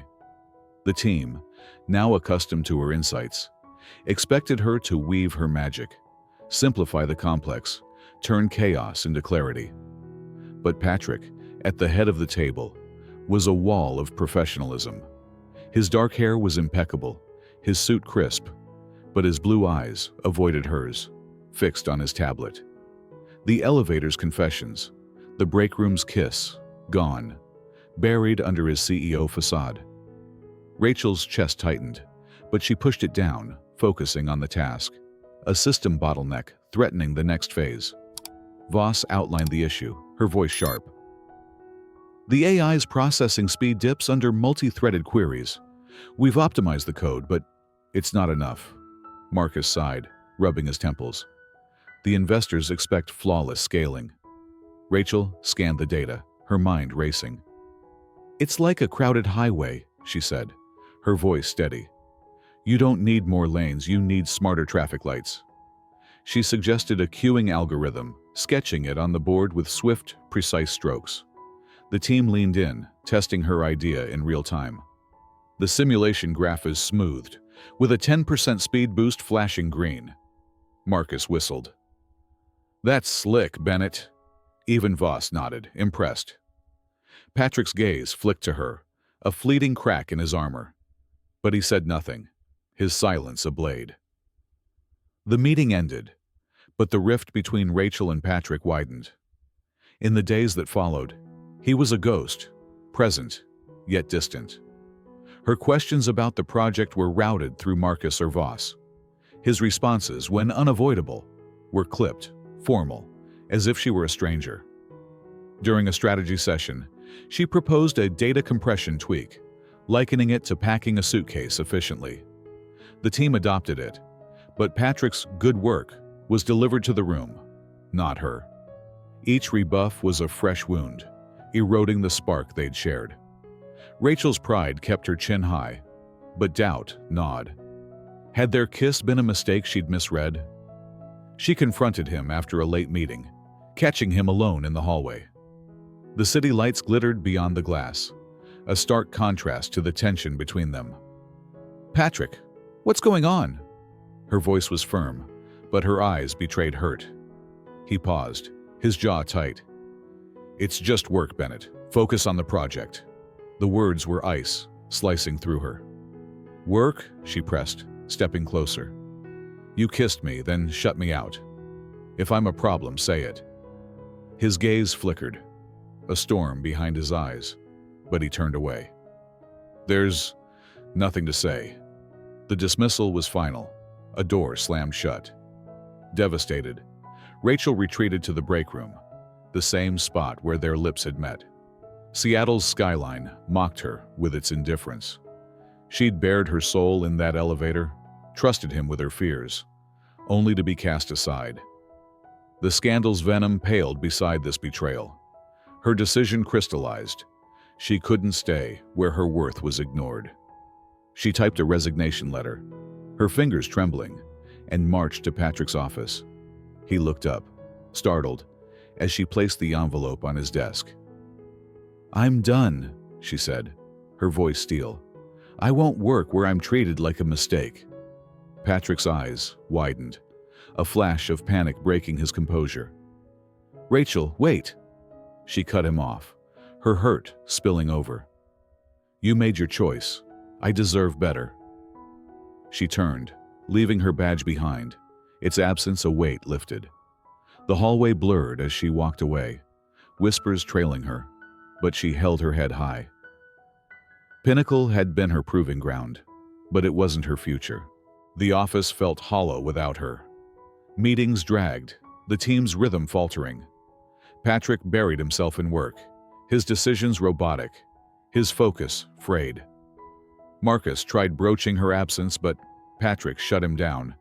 Speaker 1: The team, now accustomed to her insights, expected her to weave her magic, simplify the complex, turn chaos into clarity. But Patrick, at the head of the table, was a wall of professionalism. His dark hair was impeccable, his suit crisp, but his blue eyes avoided hers, fixed on his tablet. The elevator's confessions, the break room's kiss, gone, buried under his CEO facade. Rachel's chest tightened, but she pushed it down, focusing on the task, a system bottleneck threatening the next phase. Voss outlined the issue, her voice sharp. The AI's processing speed dips under multi-threaded queries. We've optimized the code, but it's not enough. Marcus sighed, rubbing his temples. The investors expect flawless scaling. Rachel scanned the data, her mind racing. It's like a crowded highway, she said, her voice steady. You don't need more lanes, you need smarter traffic lights. She suggested a queuing algorithm, sketching it on the board with swift, precise strokes. The team leaned in, testing her idea in real time. The simulation graph is smoothed, with a 10% speed boost flashing green. Marcus whistled. That's slick, Bennett. Even Voss nodded, impressed. Patrick's gaze flicked to her, a fleeting crack in his armor. But he said nothing, his silence a blade. The meeting ended, but the rift between Rachel and Patrick widened. In the days that followed, he was a ghost, present, yet distant. Her questions about the project were routed through Marcus or Voss. His responses, when unavoidable, were clipped, formal, as if she were a stranger. During a strategy session, she proposed a data compression tweak, likening it to packing a suitcase efficiently. The team adopted it, but Patrick's good work was delivered to the room, not her. Each rebuff was a fresh wound, eroding the spark they'd shared. Rachel's pride kept her chin high, but doubt gnawed. Had their kiss been a mistake she'd misread? She confronted him after a late meeting, catching him alone in the hallway. The city lights glittered beyond the glass, a stark contrast to the tension between them. Patrick, what's going on? Her voice was firm, but her eyes betrayed hurt. He paused, his jaw tight. It's just work, Bennett. Focus on the project. The words were ice, slicing through her. Work? She pressed, stepping closer. You kissed me, then shut me out. If I'm a problem, say it. His gaze flickered, a storm behind his eyes, but he turned away. There's nothing to say. The dismissal was final. A door slammed shut. Devastated, Rachel retreated to the break room, the same spot where their lips had met. Seattle's skyline mocked her with its indifference. She'd bared her soul in that elevator, trusted him with her fears, only to be cast aside. The scandal's venom paled beside this betrayal. Her decision crystallized. She couldn't stay where her worth was ignored. She typed a resignation letter, her fingers trembling, and marched to Patrick's office. He looked up, startled, as she placed the envelope on his desk. I'm done, she said, her voice steel. I won't work where I'm treated like a mistake. Patrick's eyes widened, a flash of panic breaking his composure. Rachel, wait! She cut him off, her hurt spilling over. You made your choice. I deserve better. She turned, leaving her badge behind, its absence a weight lifted. The hallway blurred as she walked away, whispers trailing her, but she held her head high. Pinnacle had been her proving ground, but it wasn't her future. The office felt hollow without her. Meetings dragged, the team's rhythm faltering. Patrick buried himself in work, his decisions robotic, his focus frayed. Marcus tried broaching her absence, but Patrick shut him down,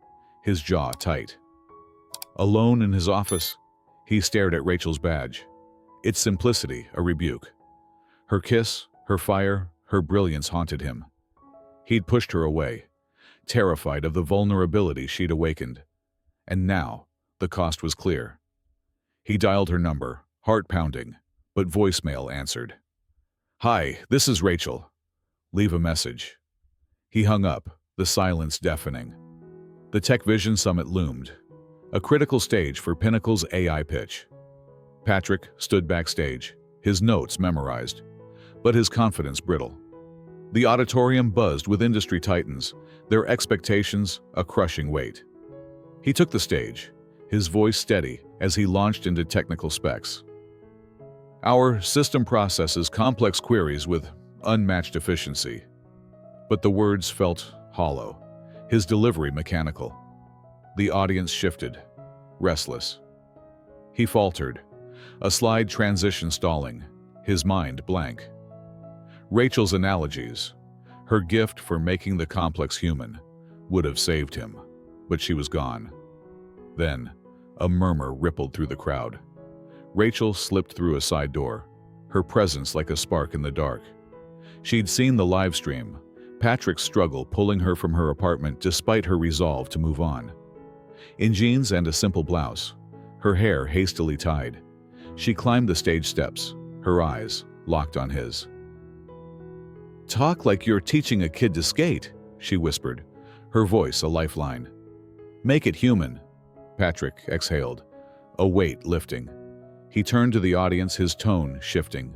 Speaker 1: his jaw tight. Alone in his office, he stared at Rachel's badge, its simplicity a rebuke. Her kiss, her fire, her brilliance haunted him. He'd pushed her away, terrified of the vulnerability she'd awakened. And now, the cost was clear. He dialed her number, heart pounding, but voicemail answered. "Hi, this is Rachel. Leave a message." He hung up, the silence deafening. The Tech Vision Summit loomed, a critical stage for Pinnacle's AI pitch. Patrick stood backstage, his notes memorized, but his confidence brittle. The auditorium buzzed with industry titans, their expectations a crushing weight. He took the stage, his voice steady as he launched into technical specs. "Our system processes complex queries with unmatched efficiency." But the words felt hollow, his delivery mechanical. The audience shifted, restless. He faltered, a slide transition stalling, his mind blank. Rachel's analogies, her gift for making the complex human, would have saved him, but she was gone. Then, a murmur rippled through the crowd. Rachel slipped through a side door, her presence like a spark in the dark. She'd seen the live stream, Patrick's struggle pulling her from her apartment despite her resolve to move on. In jeans and a simple blouse, her hair hastily tied, she climbed the stage steps, her eyes locked on his. "Talk like you're teaching a kid to skate," she whispered, her voice a lifeline. "Make it human." Patrick exhaled, a weight lifting. He turned to the audience, his tone shifting.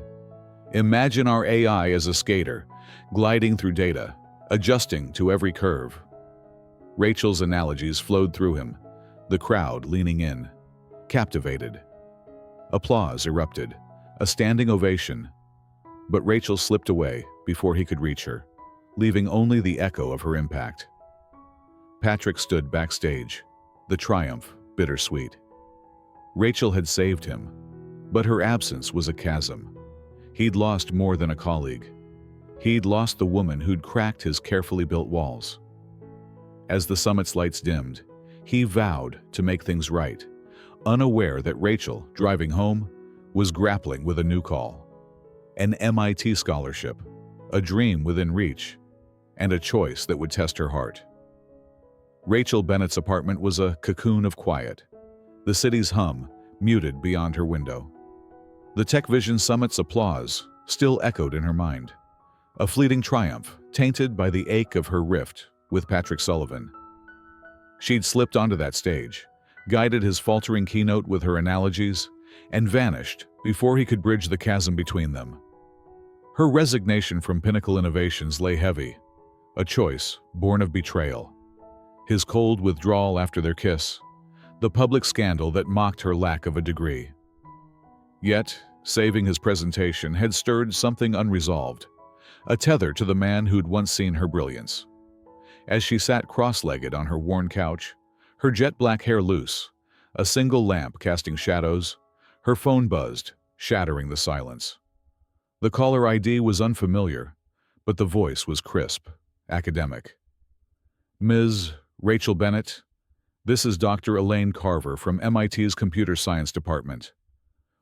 Speaker 1: "Imagine our AI as a skater, gliding through data, adjusting to every curve." Rachel's analogies flowed through him, the crowd leaning in, captivated. Applause erupted, a standing ovation. But Rachel slipped away before he could reach her, leaving only the echo of her impact. Patrick stood backstage, the triumph bittersweet. Rachel had saved him, but her absence was a chasm. He'd lost more than a colleague. He'd lost the woman who'd cracked his carefully built walls. As the summit's lights dimmed, he vowed to make things right, unaware that Rachel, driving home, was grappling with a new call. An MIT scholarship, a dream within reach, and a choice that would test her heart. Rachel Bennett's apartment was a cocoon of quiet, the city's hum muted beyond her window. The Tech Vision Summit's applause still echoed in her mind, a fleeting triumph tainted by the ache of her rift with Patrick Sullivan. She'd slipped onto that stage, guided his faltering keynote with her analogies, and vanished before he could bridge the chasm between them. Her resignation from Pinnacle Innovations lay heavy, a choice born of betrayal. His cold withdrawal after their kiss, the public scandal that mocked her lack of a degree. Yet, saving his presentation had stirred something unresolved, a tether to the man who'd once seen her brilliance. As she sat cross-legged on her worn couch, her jet-black hair loose, a single lamp casting shadows, her phone buzzed, shattering the silence. The caller ID was unfamiliar, but the voice was crisp, academic. "Ms. Rachel Bennett, this is Dr. Elaine Carver from MIT's Computer Science Department.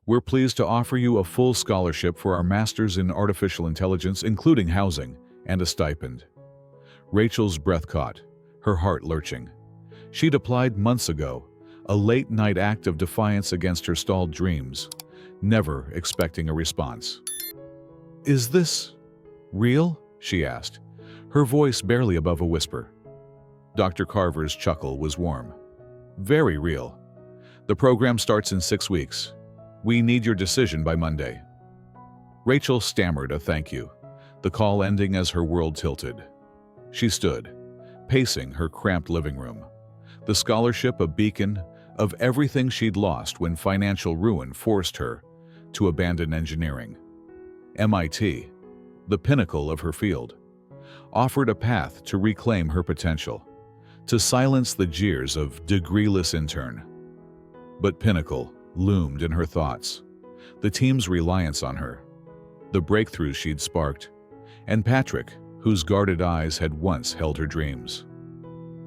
Speaker 1: We're pleased to offer you a full scholarship for our Masters in Artificial Intelligence, including housing and a stipend." Rachel's breath caught, her heart lurching. She'd applied months ago, a late-night act of defiance against her stalled dreams, never expecting a response. "Is this real?" she asked, her voice barely above a whisper. Dr. Carver's chuckle was warm. "Very real. The program starts in 6 weeks. We need your decision by Monday." Rachel stammered a thank you, the call ending as her world tilted. She stood, pacing her cramped living room, the scholarship a beacon of everything she'd lost when financial ruin forced her to abandon engineering. MIT, the pinnacle of her field, offered a path to reclaim her potential, to silence the jeers of degreeless intern. But Pinnacle loomed in her thoughts, the team's reliance on her, the breakthroughs she'd sparked, and Patrick, whose guarded eyes had once held her dreams.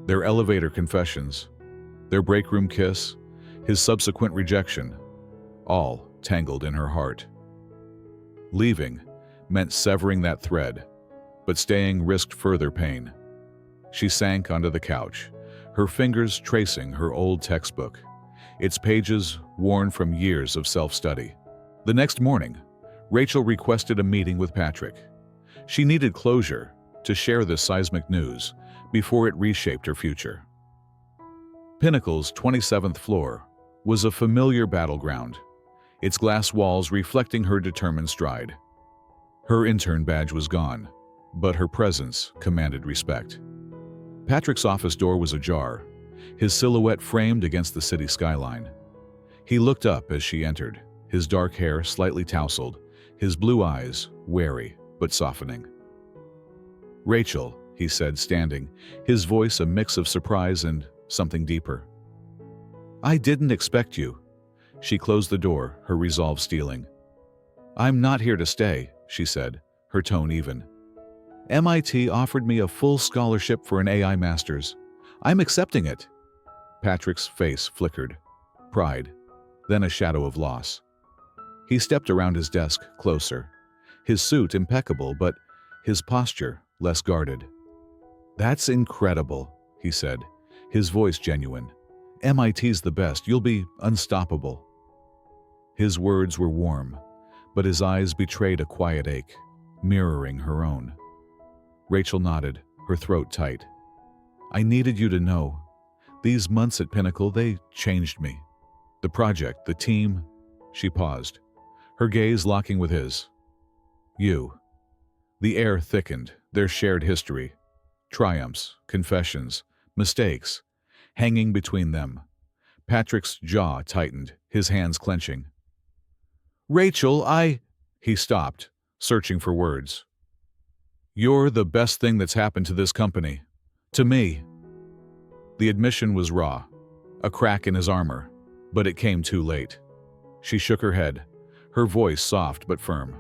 Speaker 1: Their elevator confessions, Their break room kiss, his subsequent rejection, all tangled in her heart. Leaving meant severing that thread, but staying risked further pain. She sank onto the couch, her fingers tracing her old textbook, its pages worn from years of self-study. The next morning, Rachel requested a meeting with Patrick. She needed closure to share this seismic news before it reshaped her future. Pinnacle's 27th floor was a familiar battleground, its glass walls reflecting her determined stride. Her intern badge was gone, but her presence commanded respect. Patrick's office door was ajar, his silhouette framed against the city skyline. He looked up as she entered, his dark hair slightly tousled, his blue eyes wary but softening. "Rachel," he said, standing, his voice a mix of surprise and something deeper. "I didn't expect you." She closed the door, her resolve steeling. "I'm not here to stay," she said, her tone even. "MIT offered me a full scholarship for an AI master's. I'm accepting it." Patrick's face flickered. Pride, then a shadow of loss. He stepped around his desk, closer. His suit impeccable, but his posture less guarded. "That's incredible," he said, his voice genuine. "MIT's the best. You'll be unstoppable." His words were warm, but his eyes betrayed a quiet ache, mirroring her own. Rachel nodded, her throat tight. "I needed you to know. These months at Pinnacle, they changed me. The project, the team." She paused, her gaze locking with his. "You." The air thickened, their shared history. Triumphs, confessions, mistakes, hanging between them. Patrick's jaw tightened, his hands clenching. "Rachel, He stopped, searching for words. "You're the best thing that's happened to this company. To me." The admission was raw, a crack in his armor, but it came too late. She shook her head, her voice soft but firm.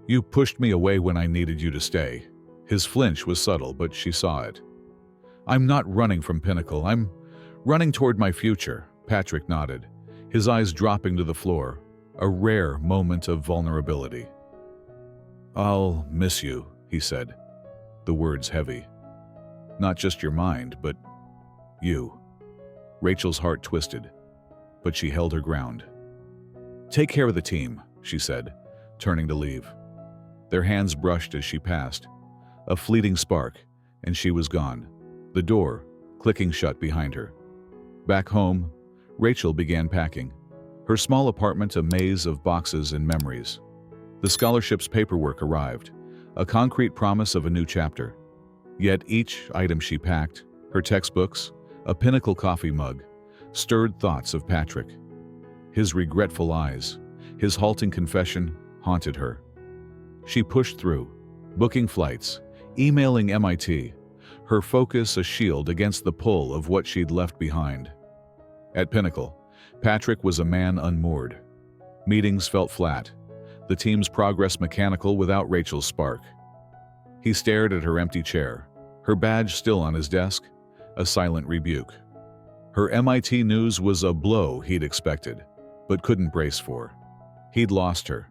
Speaker 1: "You pushed me away when I needed you to stay." His flinch was subtle, but she saw it. "I'm not running from Pinnacle. I'm running toward my future." Patrick nodded, his eyes dropping to the floor, a rare moment of vulnerability. "I'll miss you," he said, the words heavy. "Not just your mind, but you." Rachel's heart twisted, but she held her ground. "Take care of the team," she said, turning to leave. Their hands brushed as she passed. A fleeting spark, and she was gone, the door clicking shut behind her. Back home, Rachel began packing, her small apartment a maze of boxes and memories. The scholarship's paperwork arrived, a concrete promise of a new chapter. Yet each item she packed, her textbooks, a Pinnacle coffee mug, stirred thoughts of Patrick. His regretful eyes, his halting confession, haunted her. She pushed through, booking flights, emailing MIT, her focus a shield against the pull of what she'd left behind. At Pinnacle, Patrick was a man unmoored. Meetings felt flat, the team's progress mechanical without Rachel's spark. He stared at her empty chair, her badge still on his desk, a silent rebuke. Her MIT news was a blow he'd expected, but couldn't brace for. He'd lost her,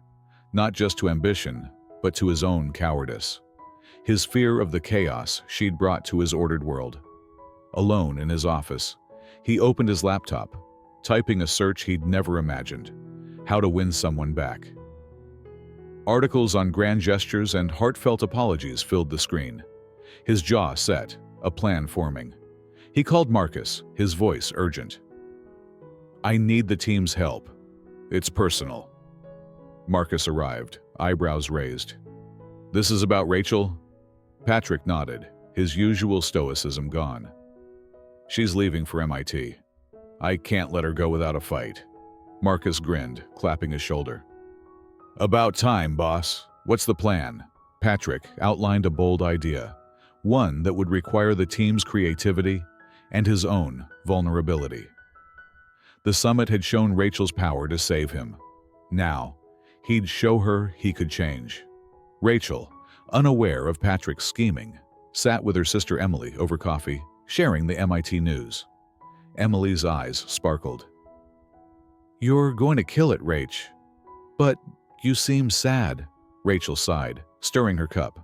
Speaker 1: not just to ambition, but to his own cowardice. His fear of the chaos she'd brought to his ordered world. Alone in his office, he opened his laptop, typing a search he'd never imagined: how to win someone back. Articles on grand gestures and heartfelt apologies filled the screen. His jaw set, a plan forming. He called Marcus, his voice urgent. "I need the team's help. It's personal." Marcus arrived, eyebrows raised. "This is about Rachel?" Patrick nodded, his usual stoicism gone. "She's leaving for MIT. I can't let her go without a fight." Marcus grinned, clapping his shoulder. "About time, boss. What's the plan?" Patrick outlined a bold idea, one that would require the team's creativity and his own vulnerability. The summit had shown Rachel's power to save him. Now, he'd show her he could change. Rachel, unaware of Patrick's scheming, sat with her sister Emily over coffee, sharing the MIT news. Emily's eyes sparkled. "You're going to kill it, Rach. But you seem sad," Rachel sighed, stirring her cup.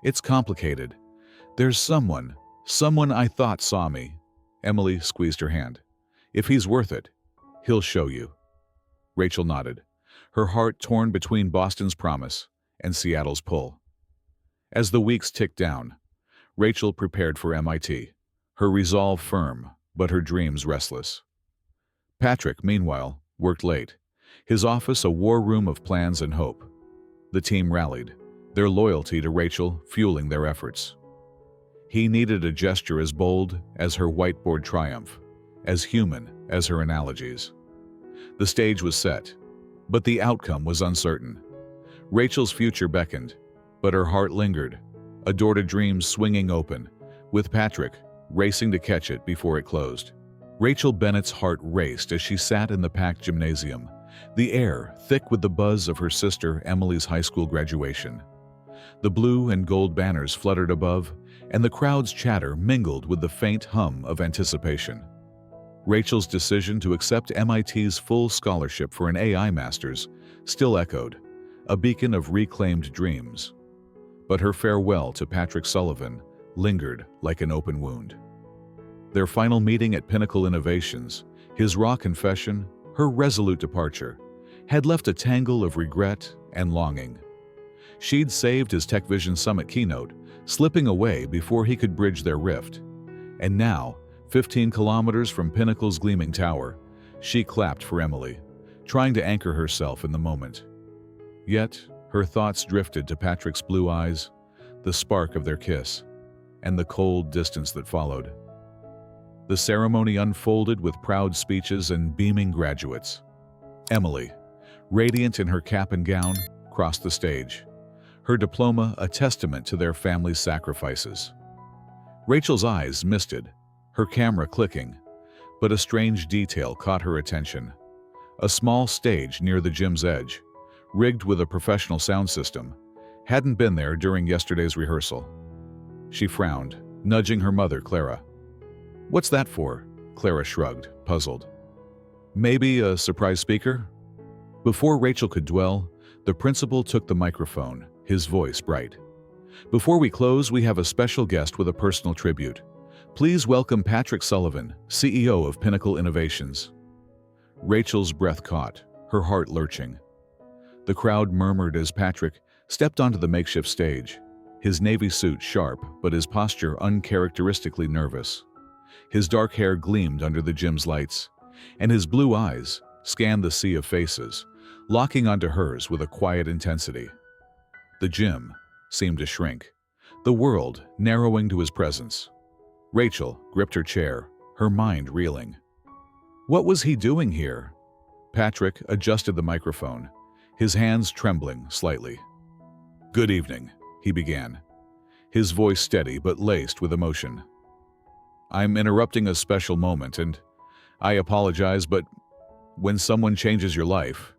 Speaker 1: "It's complicated. There's someone I thought saw me." Emily squeezed her hand. "If he's worth it, he'll show you." Rachel nodded, her heart torn between Boston's promise and Seattle's pull. As the weeks ticked down, Rachel prepared for MIT, her resolve firm, but her dreams restless. Patrick, meanwhile, worked late, his office a war room of plans and hope. The team rallied, their loyalty to Rachel fueling their efforts. He needed a gesture as bold as her whiteboard triumph, as human as her analogies. The stage was set, but the outcome was uncertain. Rachel's future beckoned, but her heart lingered, a door to dreams swinging open, with Patrick racing to catch it before it closed. Rachel Bennett's heart raced as she sat in the packed gymnasium, the air thick with the buzz of her sister Emily's high school graduation. The blue and gold banners fluttered above, and the crowd's chatter mingled with the faint hum of anticipation. Rachel's decision to accept MIT's full scholarship for an AI master's still echoed, a beacon of reclaimed dreams. But her farewell to Patrick Sullivan lingered like an open wound. Their final meeting at Pinnacle Innovations, his raw confession, her resolute departure, had left a tangle of regret and longing. She'd saved his TechVision Summit keynote, slipping away before he could bridge their rift. And now, 15 kilometers from Pinnacle's gleaming tower, she clapped for Emily, trying to anchor herself in the moment. Yet, her thoughts drifted to Patrick's blue eyes, the spark of their kiss, and the cold distance that followed. The ceremony unfolded with proud speeches and beaming graduates. Emily, radiant in her cap and gown, crossed the stage, her diploma a testament to their family's sacrifices. Rachel's eyes misted, her camera clicking, but a strange detail caught her attention. A small stage near the gym's edge, rigged with a professional sound system, hadn't been there during yesterday's rehearsal. She frowned, nudging her mother, Clara. "What's that for?" Clara shrugged, puzzled. "Maybe a surprise speaker?" Before Rachel could dwell, the principal took the microphone, his voice bright. "Before we close, we have a special guest with a personal tribute. Please welcome Patrick Sullivan, CEO of Pinnacle Innovations." Rachel's breath caught, her heart lurching. The crowd murmured as Patrick stepped onto the makeshift stage, his navy suit sharp but his posture uncharacteristically nervous. His dark hair gleamed under the gym's lights, and his blue eyes scanned the sea of faces, locking onto hers with a quiet intensity. The gym seemed to shrink, the world narrowing to his presence. Rachel gripped her chair, her mind reeling. What was he doing here? Patrick adjusted the microphone, his hands trembling slightly. "Good evening," he began, his voice steady but laced with emotion. "I'm interrupting a special moment, and I apologize, but when someone changes your life,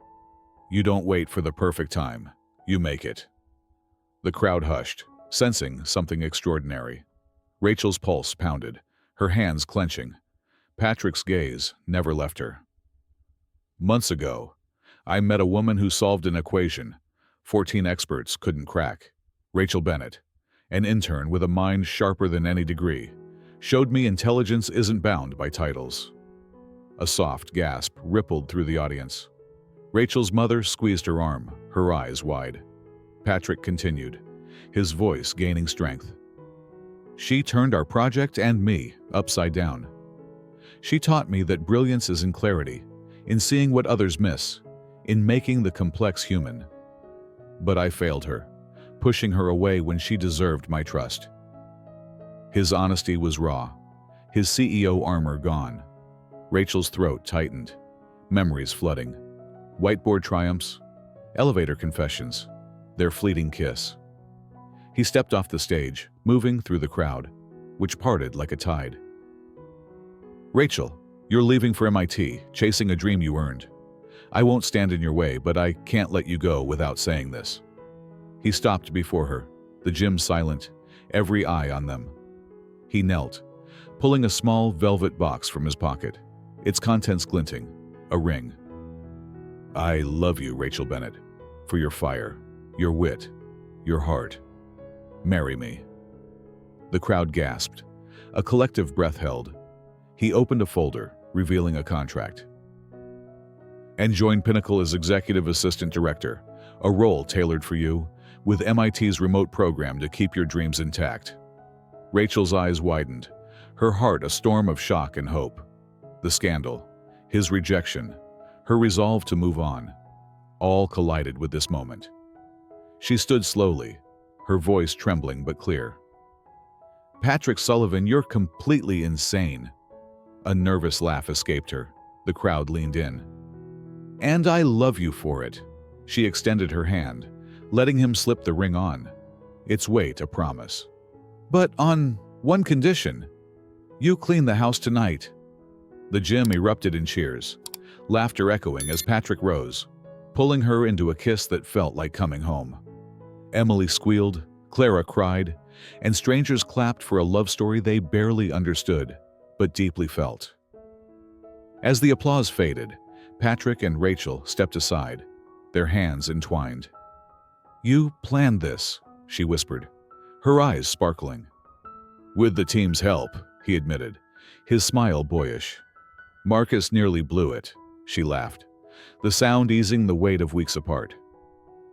Speaker 1: you don't wait for the perfect time, you make it." The crowd hushed, sensing something extraordinary. Rachel's pulse pounded, her hands clenching. Patrick's gaze never left her. "Months ago, I met a woman who solved an equation 14 experts couldn't crack. Rachel Bennett, an intern with a mind sharper than any degree, showed me intelligence isn't bound by titles." A soft gasp rippled through the audience. Rachel's mother squeezed her arm, her eyes wide. Patrick continued, his voice gaining strength. "She turned our project and me upside down. She taught me that brilliance is in clarity, in seeing what others miss, in making the complex human. But I failed her, pushing her away when she deserved my trust." His honesty was raw, his CEO armor gone. Rachel's throat tightened, memories flooding. Whiteboard triumphs, elevator confessions, their fleeting kiss. He stepped off the stage, moving through the crowd, which parted like a tide. "Rachel, you're leaving for MIT, chasing a dream you earned. I won't stand in your way, but I can't let you go without saying this." He stopped before her, the gym silent, every eye on them. He knelt, pulling a small velvet box from his pocket, its contents glinting, a ring. "I love you, Rachel Bennett, for your fire, your wit, your heart. Marry me." The crowd gasped. A collective breath held. He opened a folder, revealing a contract. "And join Pinnacle as Executive Assistant Director, a role tailored for you, with MIT's remote program to keep your dreams intact." Rachel's eyes widened, her heart a storm of shock and hope. The scandal, his rejection, her resolve to move on, all collided with this moment. She stood slowly, her voice trembling but clear. "Patrick Sullivan, you're completely insane." A nervous laugh escaped her. The crowd leaned in. "And I love you for it." She extended her hand, letting him slip the ring on. Its weight a promise. "But on one condition. You clean the house tonight." The gym erupted in cheers, laughter echoing as Patrick rose, pulling her into a kiss that felt like coming home. Emily squealed, Clara cried, and strangers clapped for a love story they barely understood, but deeply felt. As the applause faded, Patrick and Rachel stepped aside, their hands entwined. "You planned this," she whispered, her eyes sparkling. "With the team's help," he admitted, his smile boyish. "Marcus nearly blew it," she laughed, the sound easing the weight of weeks apart.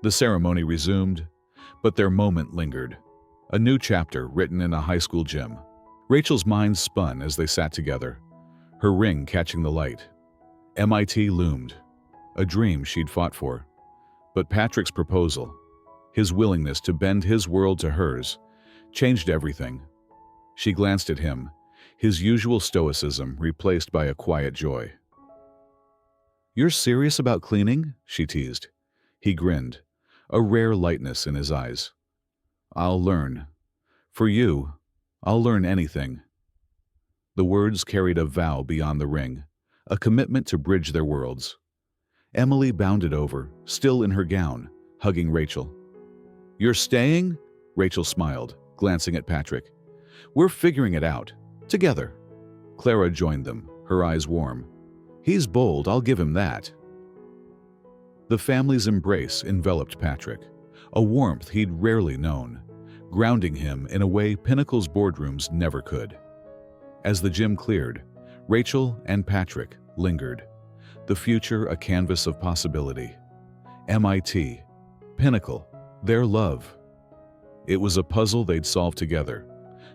Speaker 1: The ceremony resumed, but their moment lingered. A new chapter written in a high school gym. Rachel's mind spun as they sat together, her ring catching the light. MIT loomed, a dream she'd fought for. But Patrick's proposal, his willingness to bend his world to hers, changed everything. She glanced at him, his usual stoicism replaced by a quiet joy. "You're serious about cleaning?" she teased. He grinned, a rare lightness in his eyes. "I'll learn. For you, I'll learn anything." The words carried a vow beyond the ring, a commitment to bridge their worlds. Emily bounded over, still in her gown, hugging Rachel. "You're staying?" Rachel smiled, glancing at Patrick. "We're figuring it out. Together." Clara joined them, her eyes warm. "He's bold, I'll give him that." The family's embrace enveloped Patrick, a warmth he'd rarely known, grounding him in a way Pinnacle's boardrooms never could. As the gym cleared, Rachel and Patrick lingered, the future a canvas of possibility. MIT, Pinnacle, their love. It was a puzzle they'd solve together,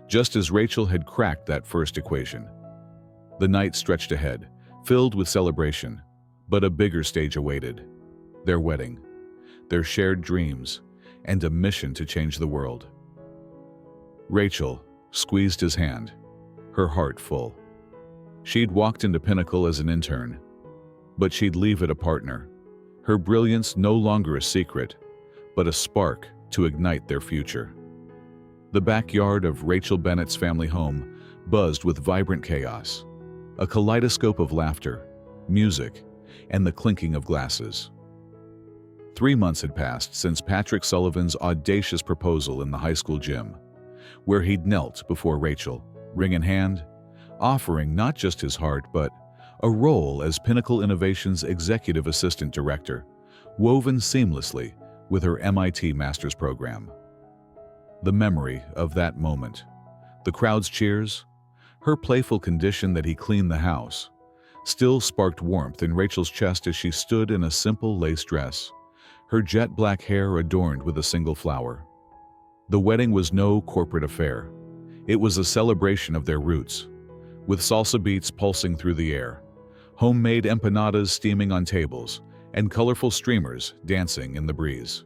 Speaker 1: just as Rachel had cracked that first equation. The night stretched ahead, filled with celebration, but a bigger stage awaited. Their wedding, their shared dreams, and a mission to change the world. Rachel squeezed his hand, her heart full. She'd walked into Pinnacle as an intern, but she'd leave it a partner, her brilliance no longer a secret, but a spark to ignite their future. The backyard of Rachel Bennett's family home buzzed with vibrant chaos, a kaleidoscope of laughter, music, and the clinking of glasses. 3 months had passed since Patrick Sullivan's audacious proposal in the high school gym, where he'd knelt before Rachel, ring in hand, offering not just his heart but a role as Pinnacle Innovation's executive assistant director, woven seamlessly with her MIT master's program. The memory of that moment, the crowd's cheers, her playful condition that he cleaned the house, still sparked warmth in Rachel's chest as she stood in a simple lace dress, her jet black hair adorned with a single flower. The wedding was no corporate affair. It was a celebration of their roots, with salsa beats pulsing through the air, homemade empanadas steaming on tables, and colorful streamers dancing in the breeze.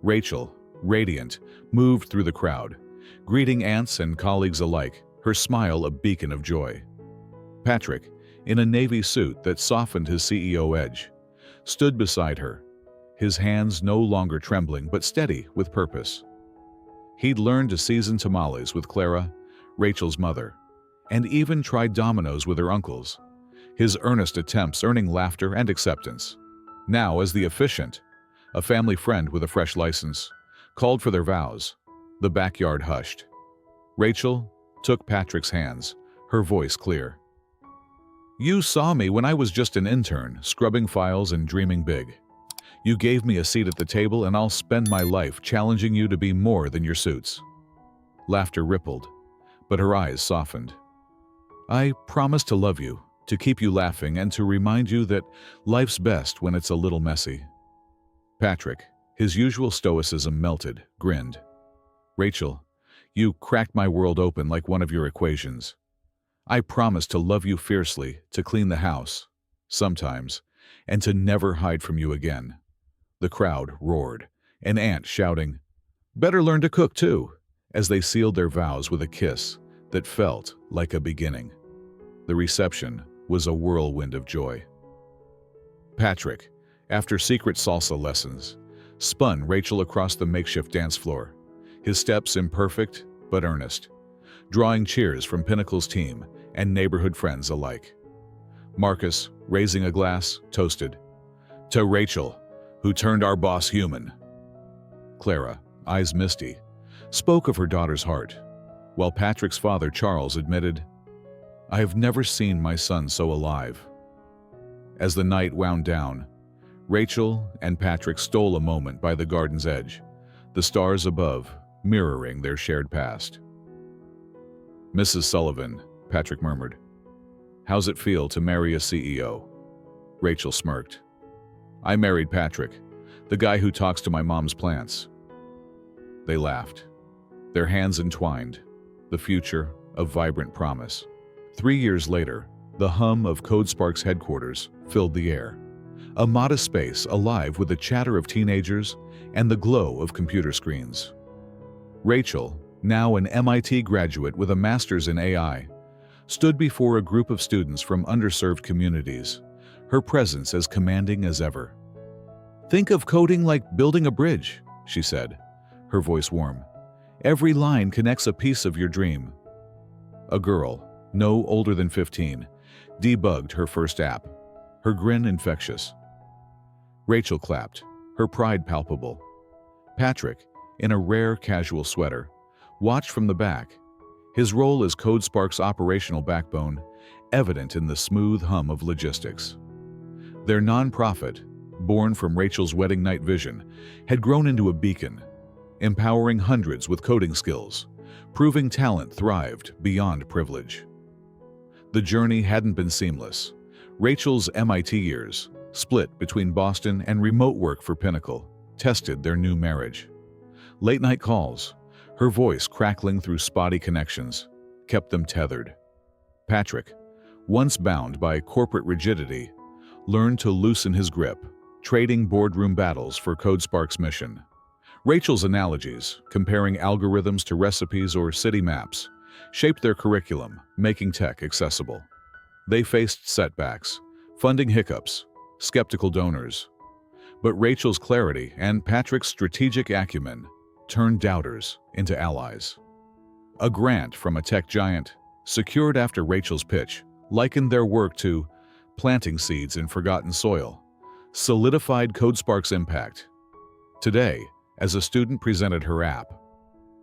Speaker 1: Rachel, radiant, moved through the crowd, greeting aunts and colleagues alike, her smile a beacon of joy. Patrick, in a navy suit that softened his CEO edge, stood beside her, his hands no longer trembling but steady with purpose. He'd learned to season tamales with Clara, Rachel's mother, and even tried dominoes with her uncles, his earnest attempts earning laughter and acceptance. Now, as the officiant, a family friend with a fresh license, called for their vows, the backyard hushed. Rachel, took Patrick's hands, her voice clear. You saw me when I was just an intern, scrubbing files and dreaming big. You gave me a seat at the table, and I'll spend my life challenging you to be more than your suits. Laughter rippled, but her eyes softened. I promise to love you, to keep you laughing, and to remind you that life's best when it's a little messy. Patrick, his usual stoicism melted, grinned. Rachel, you cracked my world open like one of your equations. I promise to love you fiercely, to clean the house, sometimes, and to never hide from you again. The crowd roared, an aunt shouting, Better learn to cook too, as they sealed their vows with a kiss that felt like a beginning. The reception was a whirlwind of joy. Patrick, after secret salsa lessons, spun Rachel across the makeshift dance floor, his steps imperfect but earnest, drawing cheers from Pinnacle's team and neighborhood friends alike. Marcus, raising a glass, toasted, To Rachel, who turned our boss human. Clara, eyes misty, spoke of her daughter's heart, while Patrick's father, Charles, admitted, I have never seen my son so alive. As the night wound down, Rachel and Patrick stole a moment by the garden's edge, the stars above mirroring their shared past. Mrs. Sullivan, Patrick murmured, How's it feel to marry a CEO? Rachel smirked. I married Patrick, the guy who talks to my mom's plants. They laughed, their hands entwined, the future of vibrant promise. 3 years later, the hum of CodeSpark's headquarters filled the air, a modest space alive with the chatter of teenagers and the glow of computer screens. Rachel, now an MIT graduate with a master's in AI, stood before a group of students from underserved communities, her presence as commanding as ever. Think of coding like building a bridge, she said, her voice warm. Every line connects a piece of your dream. A girl, no older than 15, debugged her first app, her grin infectious. Rachel clapped, her pride palpable. Patrick, in a rare casual sweater, watched from the back, his role as CodeSpark's operational backbone evident in the smooth hum of logistics. Their nonprofit, born from Rachel's wedding night vision, had grown into a beacon, empowering hundreds with coding skills, proving talent thrived beyond privilege. The journey hadn't been seamless. Rachel's MIT years, split between Boston and remote work for Pinnacle, tested their new marriage. Late-night calls, her voice crackling through spotty connections, kept them tethered. Patrick, once bound by corporate rigidity, learned to loosen his grip, trading boardroom battles for CodeSpark's mission. Rachel's analogies, comparing algorithms to recipes or city maps, shaped their curriculum, making tech accessible. They faced setbacks, funding hiccups, skeptical donors. But Rachel's clarity and Patrick's strategic acumen turned doubters into allies. A grant from a tech giant, secured after Rachel's pitch, likened their work to planting seeds in forgotten soil, solidified CodeSpark's impact. Today, as a student presented her app,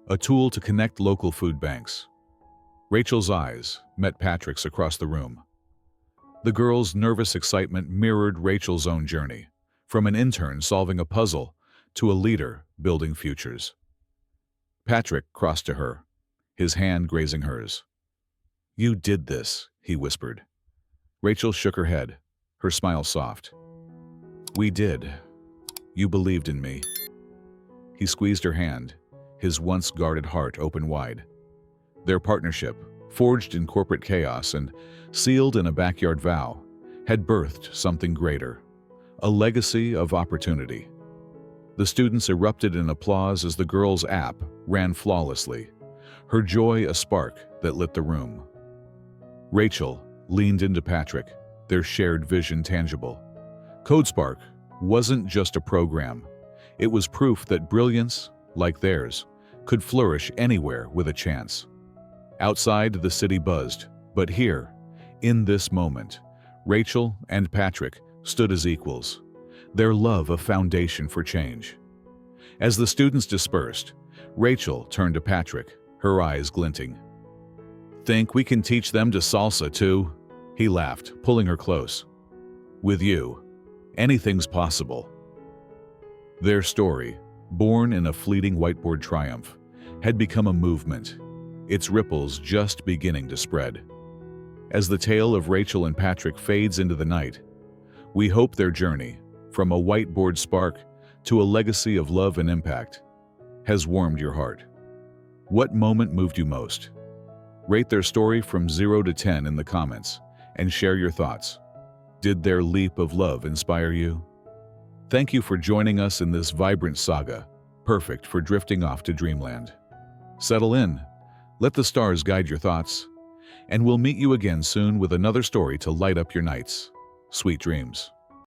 Speaker 1: a tool to connect local food banks, Rachel's eyes met Patrick's across the room. The girl's nervous excitement mirrored Rachel's own journey, from an intern solving a puzzle to a leader building futures. Patrick crossed to her, his hand grazing hers. You did this, he whispered. Rachel shook her head, her smile soft. We did. You believed in me. He squeezed her hand, his once guarded heart open wide. Their partnership, forged in corporate chaos and sealed in a backyard vow, had birthed something greater, a legacy of opportunity. The students erupted in applause as the girl's app ran flawlessly, her joy a spark that lit the room. Rachel leaned into Patrick, their shared vision tangible. CodeSpark wasn't just a program. It was proof that brilliance, like theirs, could flourish anywhere with a chance. Outside, the city buzzed, but here, in this moment, Rachel and Patrick stood as equals, their love a foundation for change. As the students dispersed, Rachel turned to Patrick, her eyes glinting. Think we can teach them to salsa too? He laughed, pulling her close. With you, anything's possible. Their story, born in a fleeting whiteboard triumph, had become a movement, its ripples just beginning to spread. As the tale of Rachel and Patrick fades into the night, we hope their journey, from a whiteboard spark to a legacy of love and impact, has warmed your heart. What moment moved you most? Rate their story from 0 to 10 in the comments and share your thoughts. Did their leap of love inspire you? Thank you for joining us in this vibrant saga, perfect for drifting off to dreamland. Settle in, let the stars guide your thoughts, and we'll meet you again soon with another story to light up your nights. Sweet dreams.